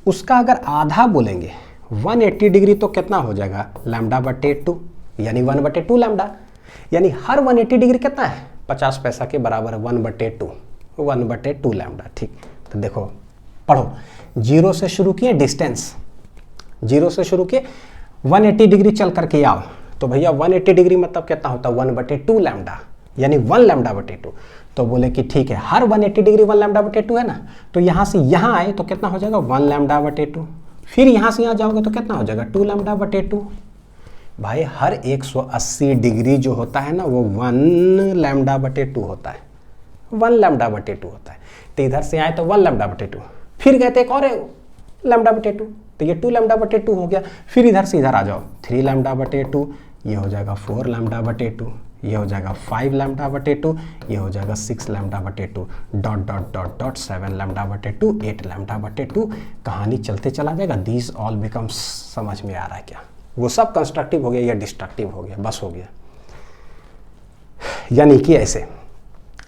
Speaker 1: उसका अगर आधा बोलेंगे 180 डिग्री तो कितना हो जाएगा, लैम्डा बटे 2, यानी 1 बटे 2 लैम्डा, यानी हर 180 डिग्री कितना है, 50 पैसा के बराबर, 1 बटे 2, 1 बटे 2 लैम्डा। ठीक, तो देखो पढ़ो, जीरो से शुरू किए डिस्टेंस, जीरो से शुरू किए 180 डिग्री चल करके आओ, तो भैया 180 डिग्री मतलब कितना होता है, 1 बटे 2 लैम्डा, यानी 1 लैम्डा बटे 2। तो बोले कि ठीक है, हर 180 डिग्री 1 लैम्डा बटे 2 है ना, तो यहाँ से यहाँ आए तो कितना हो जाएगा, 1 लैम्डा बटे 2, फिर यहाँ से यहाँ जाओगे तो कितना हो जाएगा, 2 लैम्डा बटे 2। भाई हर 180 डिग्री जो होता है ना वो 1 लैम्डा बटे 2 होता है, 1 लैम्डा बटे 2 होता है। तो इधर से आए तो 1 लैम्डा बटे 2, फिर गए थे एक और लैम्डा बटे 2, तो ये 2 लैम्डा बटे 2 हो गया। फिर इधर से इधर आ जाओ, 3 लैम्डा बटे 2, ये हो जाएगा 4 लैम्डा बटे 2, ये हो जाएगा 5 लैम्डा बटे 2, ये हो जाएगा 6 लैम्डा बटे 2, dot dot dot dot 7 lambda बटे 2, 8 लैम्डा बटे 2। कहानी चलते चला जाएगा। दीज ऑल बिकम्स, समझ में आ रहा है क्या? वो सब कंस्ट्रक्टिव हो गया या डिस्ट्रक्टिव हो गया, बस हो गया। यानी कि ऐसे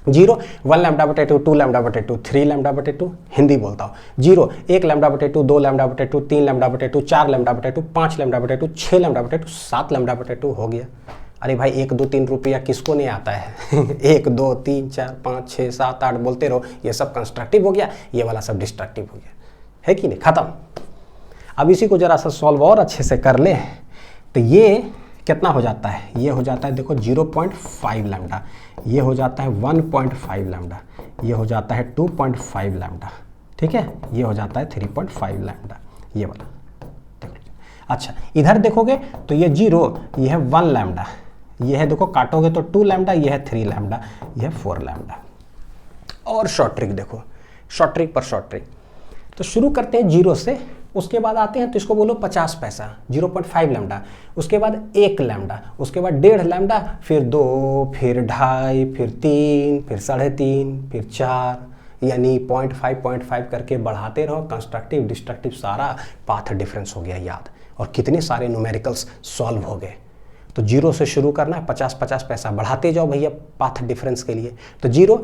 Speaker 1: 0 1 लैम्डा बटे 2, 2 लैम्डा बटे 2, 3 लैम्डा बटे 2, हिंदी बोलता हूँ, 0 1 लैम्डा बटे 2, 2 लैम्डा बटे 2, 3 लैम्डा बटे 2, 4 लैम्डा बटे 2, 5 लैम्डा बटे 2, 6 लैम्डा बटे 2, 7 लैम्डा बटे 2 हो गया। अरे भाई 1 2 3 रुपया किसको नहीं आता है? 1 2 3 4 5 6 7 8 बोलते रहो, ये सब कंस्ट्रक्टिव हो गया, ये वाला सब डिस्ट्रक्टिव हो गया, है कि नहीं? खत्म। अब इसी को जरा सा सॉल्व और अच्छे से कर ले, तो ये कितना हो जाता है, ये हो जाता है देखो 0.5 लैम्डा, ये हो जाता है 1.5 लैम्डा, ये हो जाता है 2.5 लैम्डा, ठीक है, ये हो जाता है 3.5 लैम्डा, ये वाला। अच्छा इधर देखोगे तो ये 0, ये है 1 लैम्डा, ये है देखो काटोगे तो 2 लैम्डा, ये है 3 लैम्डा, ये है 4 लैम्डा। और शॉर्ट ट्रिक देखो, शॉर्ट ट्रिक पर शॉर्ट ट्रिक। तो शुरू करते हैं 0 से, उसके बाद आते हैं तो इसको बोलो 50 पैसा, 0.5 लैम्डा, उसके बाद 1 लैम्डा, उसके बाद 1.5 लैम्डा, फिर 2, फिर 2.5, फिर 3, फिर 3.5, फिर 4, यानी 0.5 करके बढ़ाते रहो। कंस्ट्रक्टिव डिस्ट्रक्टिव सारा पाथ डिफरेंस हो गया याद, और कितने सारे न्यूमेरिकल्स सॉल्व हो गए। तो 0 से शुरू करना है, 50 पैसा बढ़ाते जाओ भैया पाथ डिफरेंस के लिए। तो 0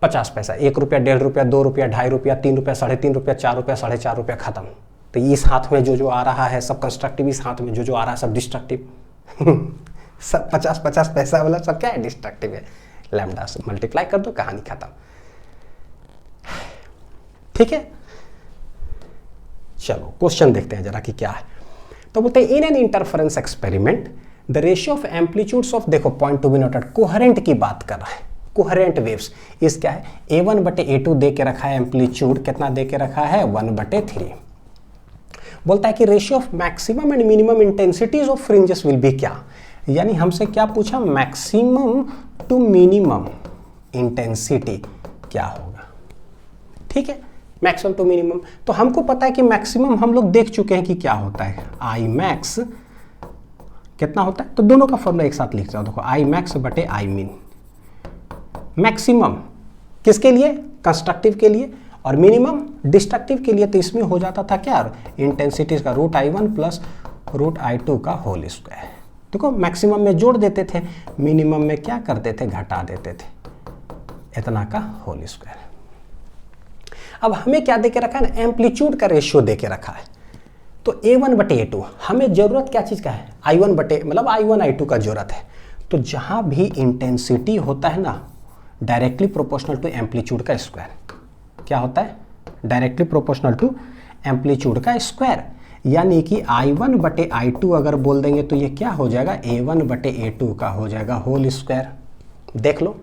Speaker 1: 50 पैसा, 1 रुपया, 1.5 रुपया, 2 रुपया, 2.5 रुपया, 3 रुपया, 3.5 रुपया, 4 रुपया, 4.5 रुपया, खत्म। तो इस हाथ में जो आ रहा है सब कंस्ट्रक्टिव, इस हाथ में जो आ रहा है सब डिस्ट्रक्टिव। सब 50 पैसा वाला सब क्या है, डिस्ट्रक्टिव है। लैम्डा से मल्टीप्लाई कर दो, कहानी खत्म। ठीक है, चलो क्वेश्चन देखते हैं जरा कि क्या है। तो बोलते हैं in an interference experiment the ratio of amplitudes of, देखो point to be noted, coherent की बात कर रहा है, कोहेरेंट वेव्स। इस क्या है, A1/A2 दे के रखा है, एम्पलीट्यूड कितना दे के रखा है, 1/3। बोलता है कि ratio of maximum and minimum intensities of fringes will be क्या, यानी हमसे क्या पूछा, मैक्सिमम टू मिनिमम इंटेंसिटी क्या होगा। ठीक है, मैक्सिमम टू मिनिमम, तो हमको पता है कि मैक्सिमम हम लोग देख चुके हैं कि क्या होता है, आई मैक्स कितना होता है, तो दोनों का फॉर्मूला एक साथ लिख जाओ, देखो आई मैक्स बटे आई मिन। मैक्सिमम किसके लिए, कंस्ट्रक्टिव के लिए, और मिनिमम डिस्ट्रक्टिव के लिए, तो इसमें हो जाता था क्या, इंटेंसिटीज का √I1 प्लस √I2 का होल स्क्वायर। देखो मैक्सिमम में जोड़ देते थे, मिनिमम में क्या करते थे, घटा देते थे, इतना का होल स्क्वायर। अब हमें क्या देके रखा है ना, एम्पलीट्यूड का रेशियो देके रखा है, तो A1/A2 हमें जरूरत क्या चीज का है, मतलब I1/I2 का जरूरत है। तो जहां भी इंटेंसिटी होता है ना, डायरेक्टली प्रोपोर्शनल टू एम्पलीट्यूड का स्क्वायर, क्या होता है, डायरेक्टली प्रोपोर्शनल टू एम्पलीट्यूड का स्क्वायर, यानी कि I1/I2 अगर बोल देंगे तो ये क्या हो जाएगा, A1/A2 का हो जाएगा होल स्क्वायर। देख लो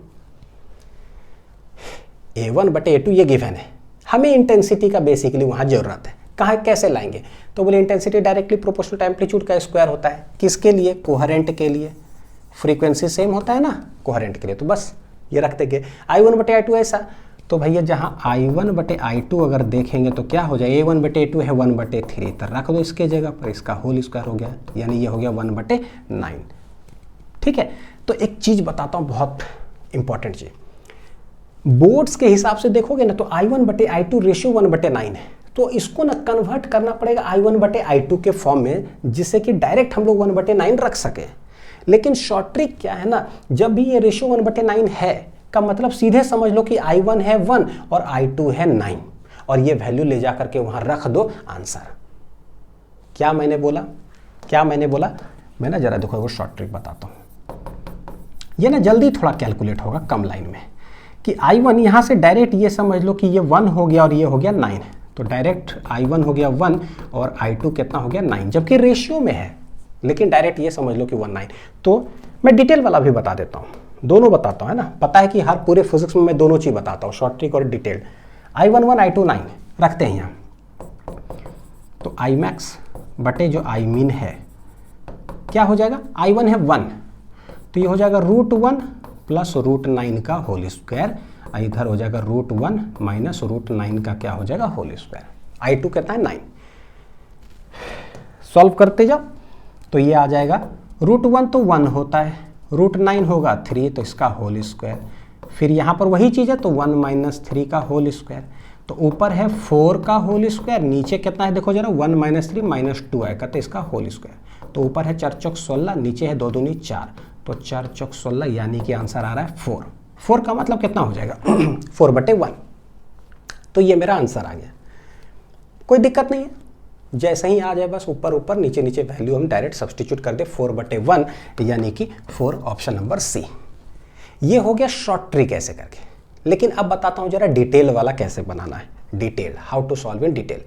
Speaker 1: A1/A2 ये गिवन है, हमें इंटेंसिटी का बेसिकली वहां जरूरत है, कहाँ कैसे लाएंगे, तो बोले intensity directly proportional to amplitude का स्क्वायर होता है, किसके लिए, कोहेरेंट के लिए, फ्रीक्वेंसी सेम होता है ना कोहेरेंट के लिए, तो बस ये रख देंगे I1/I2 ऐसा। तो भैया जहाँ I1/I2 अगर देखेंगे तो क्या हो जाए, A1/A2 है 1/3, तो रख दो इसके जगह पर, इसका होल स्क्वायर हो गया, यानी ये हो गया 1/9। ठीक है, तो एक चीज बताता हूँ, बहुत इंपॉर्टेंट चीज, बोर्ड्स के हिसाब से देखोगे ना तो I1/I2 रेशियो 1/9 है, तो इसको ना कन्वर्ट करना पड़ेगा I1/I2 के फॉर्म में, जिससे कि डायरेक्ट हम लोग 1/9 रख सके। लेकिन शॉर्ट ट्रिक क्या है ना, जब भी ये रेशियो 1/9 है का मतलब सीधे समझ लो कि I1 है 1 और I2 है 9, और ये वैल्यू ले जा करके वहां रख दो आंसर। क्या मैंने बोला, मैं ना जरा देखो वो शॉर्ट ट्रिक बताता हूं, ये ना जल्दी थोड़ा कैलकुलेट होगा कम लाइन में, कि I1 यहां से डायरेक्ट ये समझ लो कि ये 1 हो गया और ये हो गया 9, तो डायरेक्ट I1 हो गया 1 और I2 कितना हो गया 9, जबकि रेशियो में है, लेकिन डायरेक्ट ये समझ लो कि 1 9। तो मैं डिटेल वाला भी बता देता हूँ, दोनों बताता हूँ, है ना, पता है कि हर पूरे फिजिक्स में मैं दोनों चीज बताता हूँ, शॉर्ट ट्रिक और डिटेल्ड। I1 1 I2 9 रखते हैं यहाँ, तो I मैक्स बटे जो I मीन है क्या हो जाएगा, I1 है 1, तो ये हो जाएगा √1 प्लस √9 का होल स्क्वायर, इधर हो जाएगा √1 माइनस √9 का क्या हो जाएगा होल स्क्वायर। I2 कितना है 9, सॉल्व करते जाओ तो ये आ जाएगा, √1 तो 1 होता है, √9 होगा 3, तो इसका होल स्क्वायर, फिर यहाँ पर वही चीज़ है तो 1 माइनस 3 का होल स्क्वायर, तो ऊपर है 4 का होल स्क्वायर, नीचे कितना है देखो जरा, 1 माइनस 3 माइनस 2 आएगा, तो इसका होल स्क्वायर, तो ऊपर है 4 चौक 16, नीचे है 2 दूनी 4, तो 4 चौक 16, यानी कि आंसर आ रहा है 4। 4 का मतलब कितना हो जाएगा 4/1, तो ये मेरा आंसर आ गया, कोई दिक्कत नहीं है, जैसे ही आ जाए बस ऊपर ऊपर नीचे नीचे वैल्यू हम डायरेक्ट सब्सटीट्यूट कर दे, 4/1, यानी कि 4 ऑप्शन नंबर सी। ये हो गया शॉर्ट ट्रिक ऐसे करके। लेकिन अब बताता हूं जरा डिटेल वाला कैसे बनाना है, detail, how to solve in detail.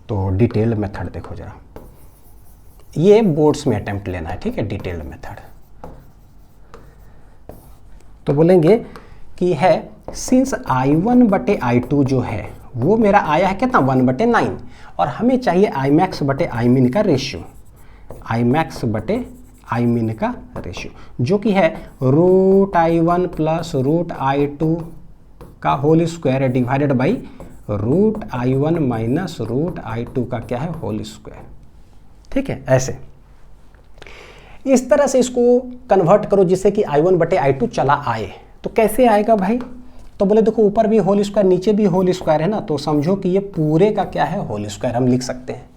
Speaker 1: तो डिटेल मेथड देखो जरा, ये बोर्ड्स में अटेम्प्ट लेना है, ठीक है, डिटेल्ड मेथड। तो बोलेंगे कि है सिंस I1/I2 जो है वो मेरा आया है कितना 1/9, और हमें चाहिए I max/I min का रेशियो, I max/I min का रेशियो, जो कि है √I1 प्लस √I2 का whole square divided by √I1 minus √I2 का क्या है होल स्क्वायर। ठीक है, ऐसे इस तरह से इसको कन्वर्ट करो जिससे कि I1/I2 चला आए। तो कैसे आएगा भाई, तो बोले देखो ऊपर भी होल स्क्वायर नीचे भी होल स्क्वायर है ना, तो समझो कि ये पूरे का क्या है होल स्क्वायर हम लिख सकते हैं।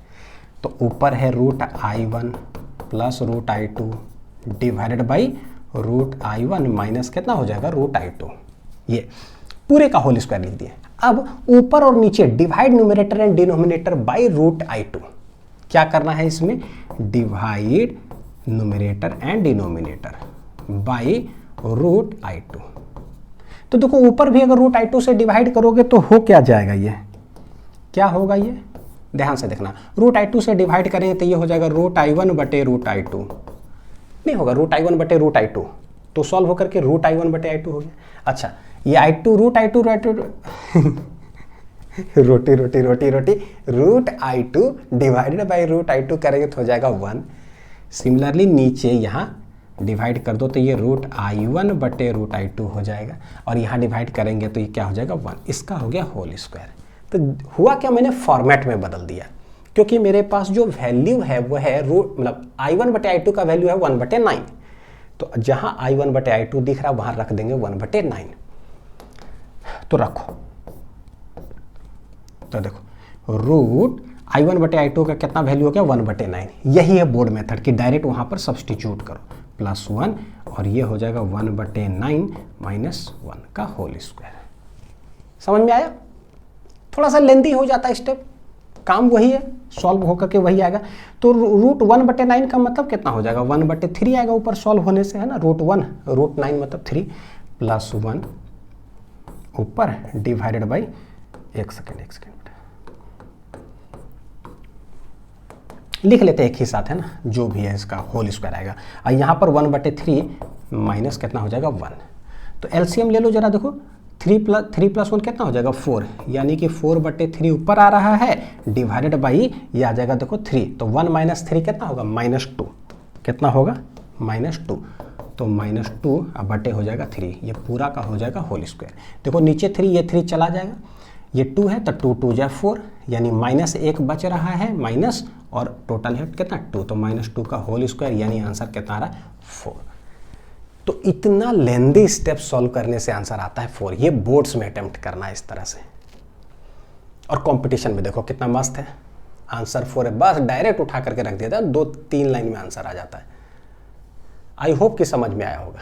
Speaker 1: तो ऊपर है √I1 plus √I2 divided by √I1 minus कितना हो जाएगा √I2, ये पूरे का होल स्क्वायर लिख दिए। अब ऊपर और नीचे divide numerator and denominator by √I2, क्या करना है इसमें, divide numerator and denominator by √I2। तो देखो ऊपर भी अगर √I2 से डिवाइड करोगे तो हो क्या जाएगा, ये क्या होगा, ये ध्यान से देखना, रूट आई टू से डिवाइड करेंगे तो ये हो जाएगा रूट आई वन बटे रूट आई टू, नहीं होगा रूट आई वन बटे रूट आई टू, तो सॉल्व होकर के रूट आई वन बटे आई टू हो गया। अच्छा ये I two root I two रोटी रोटी रोटी रोटी root I two divided by root I two करेंगे तो हो जाएगा 1। सिमिलरली नीचे यहाँ डिवाइड कर दो तो ये रूट आई वन बटे रूट आई टू हो जाएगा, और यहाँ डिवाइड करेंगे तो ये क्या हो जाएगा 1, इसका हो गया होल स्क्वायर। तो हुआ क्या, मैंने फॉर्मेट में बदल दिया, क्योंकि मेरे पास जो वैल्यू है वो है रूट मतलब आई वन बटे आई टू का वैल्यू है 1/9, तो जहाँ आई वन बटे आई टू दिख रहा है वहाँ रख देंगे 1/9। तो रखो, तो देखो रूट आई वन बटे आई टू का कितना वैल्यू हो गया 1/9, यही है बोर्ड मेथड की, डायरेक्ट वहाँ पर सब्सटीट्यूट करो +1 और ये हो जाएगा 1/9 - 1 का होल स्क्वायर। समझ में आया? थोड़ा सा लेंदी हो जाता है स्टेप, काम वही है, सॉल्व होकर के वही आएगा। तो रूट 1/9 का मतलब कितना हो जाएगा 1/3 आएगा ऊपर सॉल्व होने से, है ना, रूट 9 मतलब 3 +1 ऊपर डिवाइडेड बाई एक सेकेंड लिख लेते हैं एक ही साथ, है ना, जो भी है इसका होल स्क्वायर आएगा। और यहाँ पर 1/3 माइनस कितना हो जाएगा 1, तो एलसीएम ले लो जरा, देखो 3 + 1 कितना हो जाएगा 4, यानी कि 4/3 ऊपर आ रहा है डिवाइडेड बाई ये आ जाएगा देखो 3, तो 1 - 3 कितना होगा -2, कितना होगा -2, तो -2 अब बटे हो जाएगा 3, ये पूरा का हो जाएगा होल स्क्वायर। देखो नीचे 3, ये 3 चला जाएगा, ये 2 है तो 2 2 = 4, यानी -1 बच रहा है माइनस, और टोटल है कितना 2, तो -2 का होल स्क्वायर, यानी आंसर कितना आ रहा है 4। तो इतना लेंदी स्टेप सॉल्व करने से आंसर आता है 4। ये बोर्ड्स में अटेम्प्ट करना है इस तरह से, और कंपटीशन में देखो कितना मस्त है, आंसर 4 है, बस डायरेक्ट उठा करके रख दिया था, 2-3 लाइन में आंसर आ जाता है। आई होप कि समझ में आया होगा।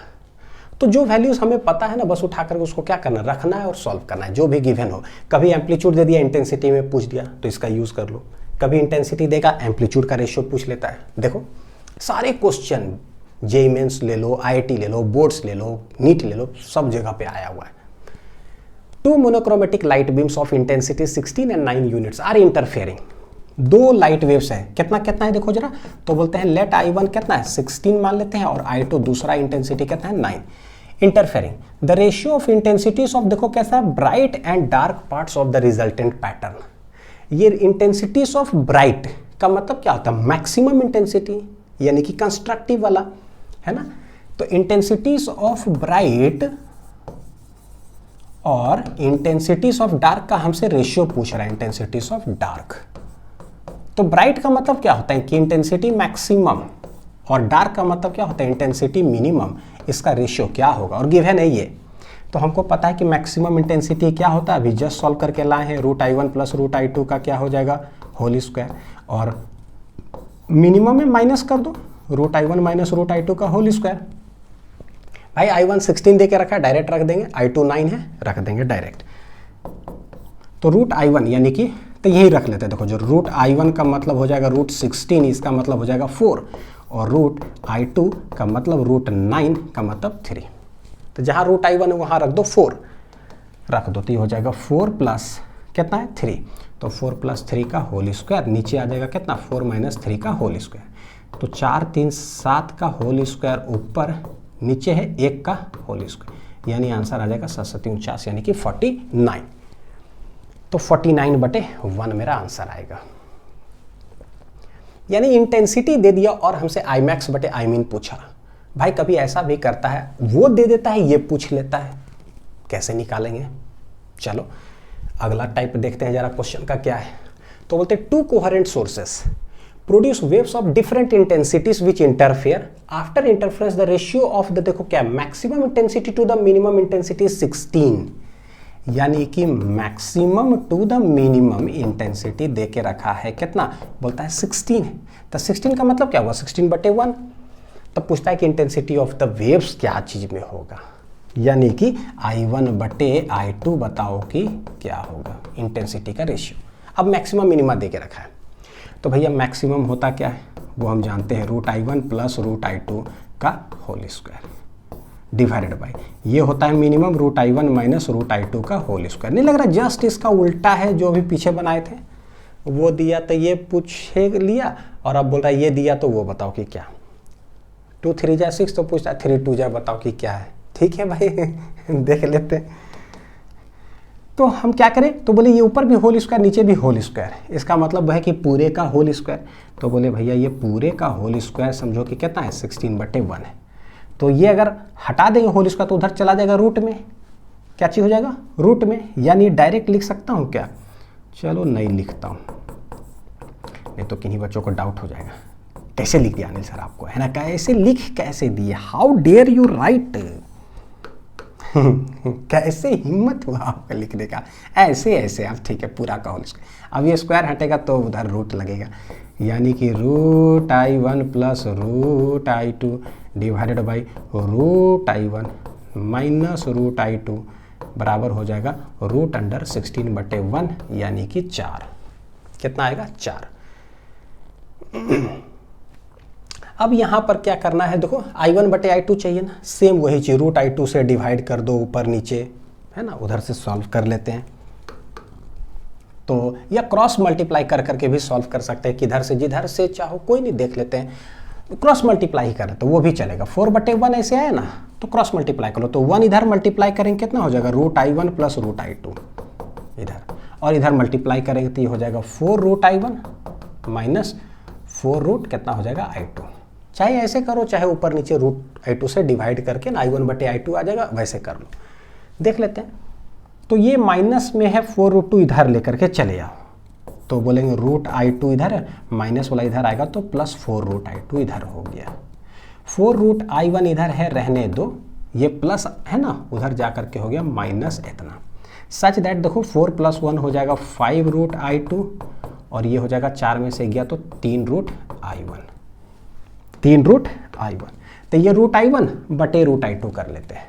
Speaker 1: तो जो वैल्यूज हमें पता है ना, बस उठा करके उसको क्या करना, रखना है और सॉल्व करना है, जो भी गिवन हो। कभी एम्पलीट्यूड दे दिया, इंटेंसिटी में पूछ दिया तो इसका यूज कर लो, कभी इंटेंसिटी देगा एम्पलीट्यूड का रेशियो पूछ लेता है। देखो सारे क्वेश्चन जेईई मेंस ले लो, आईआईटी ले लो, बोर्ड्स ले लो, नीट ले लो, सब जगह पे आया हुआ है। 2 monochromatic light beams of intensity 16 and 9 units are interfering. 2 light waves है, कितना कितना है देखो जरा, तो बोलते हैं लेट I1 कितना है 16 मान लेते हैं, और I2 दूसरा इंटेंसिटी कितना है 9। Interfering the ratio of intensities of, देखो कैसा है, bright and dark parts of the resultant pattern. ये इंटेंसिटीज ऑफ ब्राइट का मतलब क्या होता है, मैक्सिमम इंटेंसिटी, यानी कि कंस्ट्रक्टिव वाला, है ना। तो इंटेंसिटीज ऑफ ब्राइट और इंटेंसिटीज ऑफ डार्क का हमसे रेशियो पूछ रहा है, इंटेंसिटीज ऑफ डार्क। तो ब्राइट का मतलब क्या होता है कि इंटेंसिटी मैक्सिमम, और डार्क का मतलब क्या होता है इंटेंसिटी मिनिमम, इसका रेशियो क्या होगा, और गिवन है ये। तो हमको पता है कि मैक्सिमम इंटेंसिटी क्या होता है, अभी जस्ट सॉल्व करके लाए हैं, रूट I1 + रूट I2 का क्या हो जाएगा होल स्क्वायर, और मिनिमम में माइनस कर दो रूट I1 - रूट I2 का होल स्क्वायर। भाई I1 16 दे के रखा है, डायरेक्ट रख देंगे, I2 9 है, रख देंगे डायरेक्ट। तो रूट I1 यानी कि, तो यही रख लेते हैं, देखो जो रूट I1 का मतलब हो जाएगा रूट 16, इसका मतलब हो जाएगा 4, और रूट I2 का मतलब रूट 9 का मतलब 3। तो जहाँ रूट I1 है वहाँ रख दो 4, रख दो, तो ये हो जाएगा 4 प्लस कितना है 3, तो 4 + 3 का होल स्क्वायर, नीचे आ जाएगा कितना 4 - 3 का होल स्क्वायर। तो 4 3 7 का होल स्क्वायर ऊपर, नीचे है 1 का होल स्क्वायर, यानी आंसर आ जाएगा 7 7 49, यानी कि 49। तो 49/1 मेरा आंसर आएगा। यानी इंटेंसिटी दे दिया और हमसे Imax/Imin पूछा। भाई कभी ऐसा भी करता है, वो दे देता है, ये पूछ लेता है, कैसे निकालेंगे। चलो अगला टाइप देखते हैं जरा, क्वेश्चन का क्या है। तो बोलते हैं 2 coherent sources produce waves of different intensities which interfere, after interference the ratio of the, देखो क्या, maximum intensity to the minimum intensity 16, यानी कि maximum to the minimum intensity दे के रखा है कितना, बोलता है 16 है। तो 16 का मतलब क्या हुआ 16/1। तब पूछता है कि इंटेंसिटी ऑफ द वेव्स क्या चीज में होगा, यानी कि I1/I2 बताओ कि क्या होगा इंटेंसिटी का रेशियो। अब मैक्सिमम मिनिमा दे के रखा है, तो भैया मैक्सिमम होता क्या है वो हम जानते हैं, रूट I1 + रूट I2 का होल स्क्वायर डिवाइडेड बाय, ये होता है minimum root I1 - root I2 का होल स्क्वायर। नहीं लग रहा जस्ट इसका उल्टा है जो भी पीछे बनाए थे, वो दिया तो ये पूछे लिया, और अब बोल रहा है ये दिया तो वो बताओ कि क्या। 2 3 जा 6 तो पूछता है 3 2 जा बताओ कि क्या है। ठीक है भाई देख लेते हैं। तो हम क्या करें, तो बोले ये ऊपर भी होल स्क्वायर नीचे भी होल स्क्वायर, इसका मतलब है कि पूरे का होल स्क्वायर। तो बोले भैया ये पूरे का होल स्क्वायर समझो कि कितना है 16/1 है। तो ये अगर हटा देंगे होल स्क्वायर तो उधर चला जाएगा रूट में, क्या चीज़ हो जाएगा रूट में, यानी डायरेक्ट लिख सकता हूँ क्या, चलो नहीं लिखता हूँ, नहीं तो किन्हीं बच्चों को डाउट हो जाएगा कैसे लिख दिया अनिल सर आपको, है ना, कैसे लिख कैसे दिए, हाउ डेयर यू राइट कैसे हिम्मत हुआ आपका लिखने का, ऐसे ऐसे आप, ठीक है पूरा का होल स्क्वायर। अब ये स्क्वायर हटेगा तो उधर रूट लगेगा, यानी कि √I1 plus √I2 divided by √I1 minus √I2 बराबर हो जाएगा √16/1 यानी कि 4। कितना आएगा 4। अब यहाँ पर क्या करना है, देखो I1/I2 चाहिए ना, सेम वही चीज़ √I2 से डिवाइड कर दो ऊपर नीचे, है ना, उधर से सॉल्व कर लेते हैं। तो या क्रॉस मल्टीप्लाई कर करके भी सॉल्व कर सकते हैं, किधर से जिधर से चाहो, कोई नहीं, देख लेते हैं। क्रॉस मल्टीप्लाई करें तो वो भी चलेगा, 4/1 ऐसे आया ना, तो क्रॉस मल्टीप्लाई करो तो 1 इधर मल्टीप्लाई करेंगे कितना हो जाएगा √I1 प्लस √I2 इधर, और इधर मल्टीप्लाई करेंगे तो ये हो जाएगा 4√I1 माइनस 4 कितना हो जाएगा I2। चाहे ऐसे करो चाहे ऊपर नीचे √I2 से डिवाइड करके ना I1/I2 आ जाएगा, वैसे कर लो, देख लेते हैं। तो ये माइनस में है 4√2 इधर लेकर के चले आओ, तो बोलेंगे √I2 इधर है, माइनस वाला इधर आएगा तो प्लस 4√I2 इधर हो गया। 4√I1 इधर है रहने दो, ये प्लस है ना, उधर जा करके हो गया माइनस इतना, सच दैट देखो 4 + 1 हो जाएगा 5√I2 और ये हो जाएगा 4 में से गया तो 3√I1, 3√I1। तो ये √I1 बटे √I2 कर लेते हैं,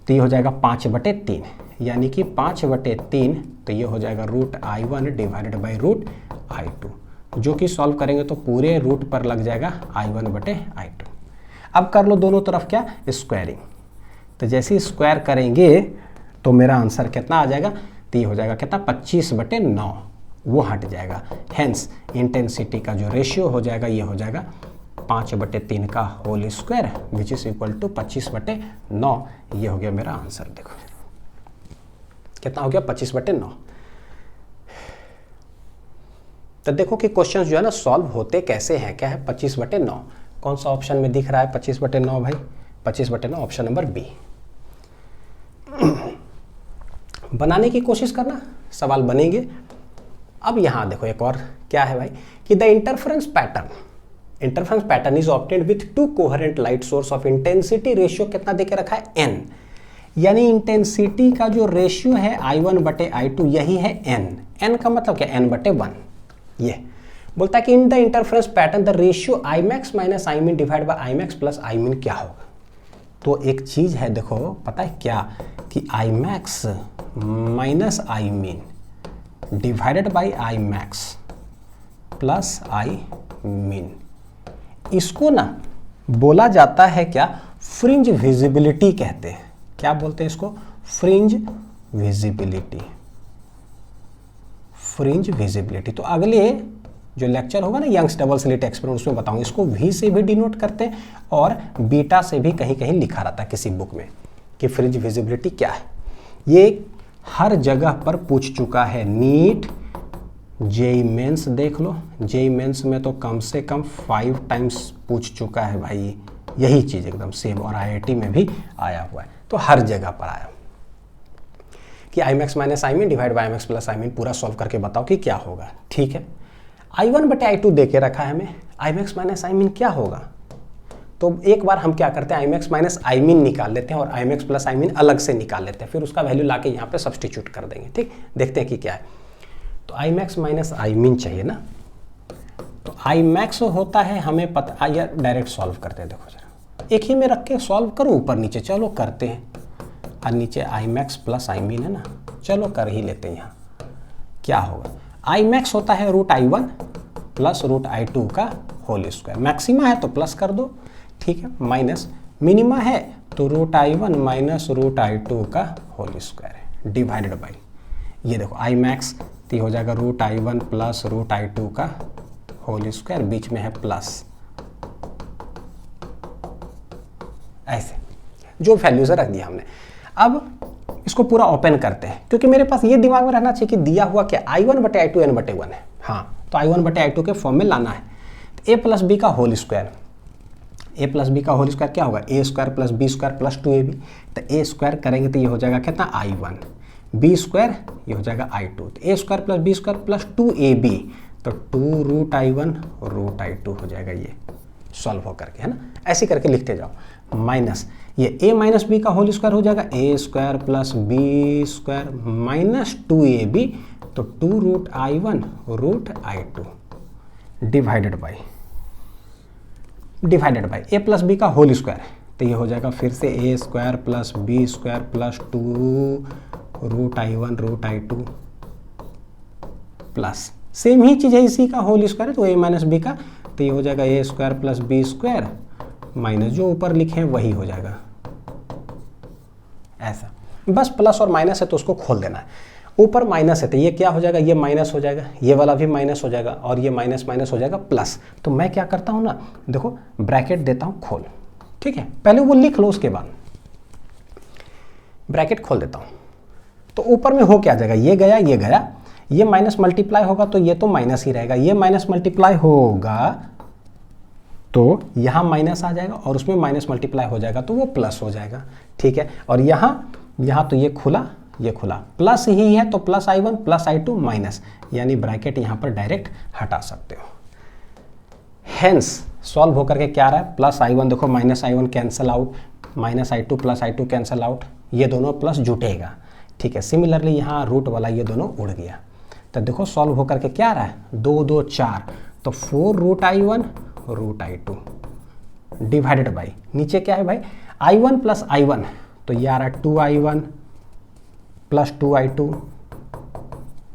Speaker 1: तो ये हो जाएगा 5/3 यानी कि 5/3, तो ये हो जाएगा √I1 डिवाइडेड बाई √I2, जो कि सॉल्व करेंगे तो पूरे रूट पर लग जाएगा I1/I2। अब कर लो दोनों तरफ क्या स्क्वायरिंग, तो जैसे ही स्क्वायर करेंगे तो मेरा आंसर कितना आ जाएगा, तो ये हो जाएगा कितना 25/9, वो हट जाएगा, हेंस इंटेंसिटी का जो रेशियो हो जाएगा ये हो जाएगा 5/3 का whole square which is equal to 25/9। ये हो गया मेरा आंसर, देखो कितना हो गया 25/9। तो देखो कि क्वेश्चन जो है ना सॉल्व होते कैसे हैं, क्या है 25/9, कौन सा ऑप्शन में दिख रहा है 25/9 भाई, 25/9 ऑप्शन नंबर बी। बनाने की कोशिश करना, सवाल बनेंगे। अब यहां देखो एक और क्या है भाई कि the interference pattern is obtained with 2 coherent light source of intensity ratio कितना देके रखा है n, यानी इंटेंसिटी का जो रेशियो है I1/I2 यही है n का मतलब क्या n/1। ये बोलता है कि in the interference pattern the ratio Imax minus Imin divide by Imax plus Imin क्या होगा। तो एक चीज है देखो, पता है क्या कि Imax minus Imin divided by Imax plus Imin, इसको ना बोला जाता है क्या फ्रिंज विजिबिलिटी कहते हैं। क्या बोलते हैं इसको, फ्रिंज विजिबिलिटी, फ्रिंज विजिबिलिटी। तो अगले जो लेक्चर होगा ना यंग्स डबल स्लिट एक्सपेरिमेंट उसमें बताऊंगा, इसको V से भी डिनोट करते हैं और बीटा से भी कहीं कहीं लिखा रहता है किसी बुक में कि फ्रिंज विजिबिलिटी क्या है। ये हर जगह पर पूछ चुका है, नीट जेईई मेंस देख लो, जेईई मेंस में तो कम से कम 5 टाइम्स पूछ चुका है भाई, यही चीज़ एकदम सेम, और IIT में भी आया हुआ है, तो हर जगह पर आया कि Imax minus Imin divide by Imax plus Imin, पूरा सॉल्व करके बताओ कि क्या होगा। ठीक है, I1/I2 दे के रखा है हमें, Imax माइनस Imin क्या होगा। तो एक बार हम क्या करते हैं Imax माइनस Imin निकाल लेते हैं और Imax प्लस Imin अलग से निकाल लेते हैं, फिर उसका वैल्यू लाके यहाँ पे सब्सटीट्यूट कर देंगे। ठीक, देखते हैं कि क्या है। तो Imax माइनस Imin चाहिए ना, तो Imax होता है हमें पता, या डायरेक्ट सॉल्व करते हैं, देखो जरा एक ही में रख के सॉल्व करो, ऊपर नीचे चलो करते हैं, और नीचे Imax प्लस Imin है ना, चलो कर ही लेते हैं। यहाँ क्या होगा, Imax होता है √I1 प्लस √I2 का होल स्क्वायर, मैक्सिमा है तो प्लस कर दो, ठीक है, माइनस मिनिमा है तो √I1 माइनस √I2 का होल स्क्वायर डिवाइडेड बाई, ये देखो Imax तो ये हो जाएगा √I1 प्लस √I2 का होल स्क्वायर, बीच में है प्लस, ऐसे जो वैल्यूज रख दिया हमने। अब इसको पूरा ओपन करते हैं, क्योंकि मेरे पास ये दिमाग में रहना चाहिए कि दिया हुआ क्या I1/I2 n/1 है। हाँ, तो I1/I2 के फॉर्म में लाना है। तो a प्लस बी का whole square, a plus B का होल स्क्वायर क्या होगा, a square plus B square plus 2ab। तो a स्क्वायर करेंगे तो ये हो जाएगा कितना I1, b स्क्वायर ये हो जाएगा I2, तो a square plus B square plus 2ab, तो 2√I1 √I2 हो जाएगा ये सॉल्व होकर के, है ना। ऐसे करके लिखते जाओ, माइनस ये a माइनस बी का होल स्क्वायर हो जाएगा a square plus B square minus 2ab, तो 2√I1 √I2 divided by a plus B का होल स्क्वायर, तो ये हो जाएगा फिर से a square plus B square plus 2√I1 √I2 plus same ही चीज़ है, इसी का होल स्क्वायर है तो a माइनस बी का, तो ये हो जाएगा a square plus B square minus जो ऊपर लिखे हैं वही हो जाएगा ऐसा। बस प्लस और माइनस है तो उसको खोल देना है, ऊपर माइनस है तो ये क्या हो जाएगा, ये माइनस हो जाएगा, ये वाला भी माइनस हो जाएगा और ये माइनस माइनस हो जाएगा प्लस। तो मैं क्या करता हूँ ना, देखो ब्रैकेट देता हूँ खोल, ठीक है, पहले वो लिख लो, उसके बाद ब्रैकेट खोल देता हूँ। तो ऊपर में हो क्या जाएगा, ये गया ये गया, ये माइनस मल्टीप्लाई होगा तो ये तो माइनस ही रहेगा, ये माइनस मल्टीप्लाई होगा तो यहाँ माइनस आ जाएगा और उसमें माइनस मल्टीप्लाई हो जाएगा तो वो प्लस हो जाएगा, ठीक है। और यहाँ तो ये खुला प्लस ही है तो plus I1 plus I2 minus, यानी ब्रैकेट यहाँ पर डायरेक्ट हटा सकते हो। हेंस सॉल्व होकर के क्या आ रहा है, प्लस I1 देखो minus I1 cancel out, minus I2 plus I2 cancel out, ये दोनों प्लस जुटेगा, ठीक है। सिमिलरली यहाँ रूट वाला ये दोनों उड़ गया, तो देखो सॉल्व होकर के क्या आ रहा है, 2 2 4, तो 4√I1 √I2 डिवाइडेड बाई नीचे क्या है भाई I1 प्लस I1, तो ये आ रहा है 2I1 प्लस 2I2,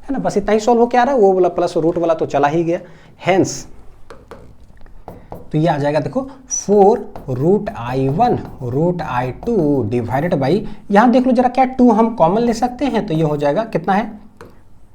Speaker 1: है ना। बस इतना ही सॉल्व हो के आ रहा है, वो वाला प्लस रूट वाला तो चला ही गया। हेंस तो ये आ जाएगा देखो 4√I1 √I2 डिवाइडेड बाई, यहाँ देख लो जरा क्या 2 हम कॉमन ले सकते हैं, तो ये हो जाएगा कितना है,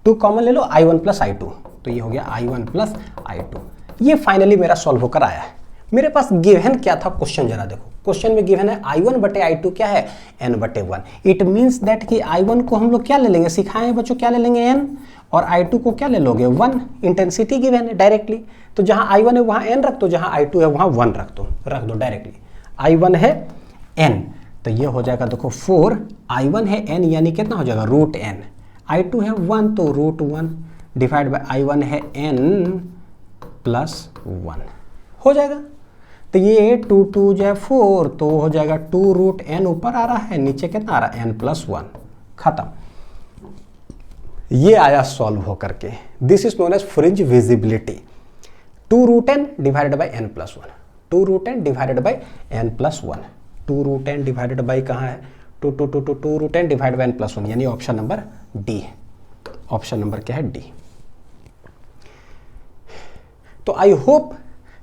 Speaker 1: 2 कॉमन ले लो I1 प्लस I2, तो ये हो गया I1 प्लस I2। ये फाइनली मेरा सॉल्व होकर आया है। मेरे पास गिवन क्या था क्वेश्चन, जरा देखो क्वेश्चन में गिवन है I1/I2 क्या है n/1। इट मीन्स दैट कि I1 को हम लोग क्या ले लेंगे, सिखाए बच्चों क्या ले लेंगे n, और I2 को क्या ले लोगे 1, इंटेंसिटी गिवन है डायरेक्टली, तो जहां I1 है वहां n रख दो, जहां I2 है वहां 1 रख दो डायरेक्टली। I1 है n, तो ये हो जाएगा देखो 4, I1 है n यानी कितना हो जाएगा √n, I2 है 1 तो √1 डिवाइड बाई I1 है n प्लस 1 हो जाएगा। तो ये 2 2 जो है 4, तो हो जाएगा 2√n ऊपर आ रहा है, नीचे कितना आ रहा है n प्लस 1, खत्म। ये आया सॉल्व होकर के, this is known as fringe visibility. 2√n divided by n plus 1, 2√n divided by n plus 1, 2√n divided by कहाँ है 2√n divided by n plus 1, यानी ऑप्शन नंबर डी है। ऑप्शन नंबर क्या है, डी। तो आई होप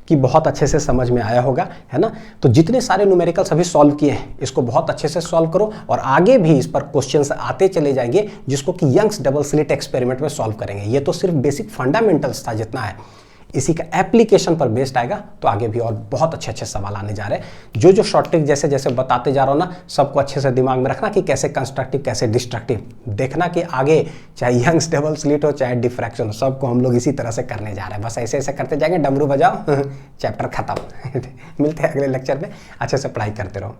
Speaker 1: कि बहुत अच्छे से समझ में आया होगा, है ना। तो जितने सारे न्यूमेरिकल्स अभी सॉल्व किए हैं इसको बहुत अच्छे से सॉल्व करो, और आगे भी इस पर क्वेश्चंस आते चले जाएंगे जिसको कि यंग्स डबल स्लिट एक्सपेरिमेंट में सॉल्व करेंगे। ये तो सिर्फ बेसिक फंडामेंटल्स था जितना है, इसी का एप्लीकेशन पर बेस्ड आएगा तो आगे भी और बहुत अच्छे अच्छे सवाल आने जा रहे हैं। जो शॉर्ट ट्रिक जैसे जैसे बताते जा रहा हूँ ना, सबको अच्छे से दिमाग में रखना कि कैसे कंस्ट्रक्टिव कैसे डिस्ट्रक्टिव, देखना कि आगे चाहे यंग्स डबल स्लिट हो चाहे डिफ्रैक्शन हो, सबको हम लोग इसी तरह से करने जा रहे हैं। बस ऐसे ऐसे करते जाएंगे, डमरू बजाओ चैप्टर खत्म। मिलते हैं अगले लेक्चर में, अच्छे से पढ़ाई करते रहो।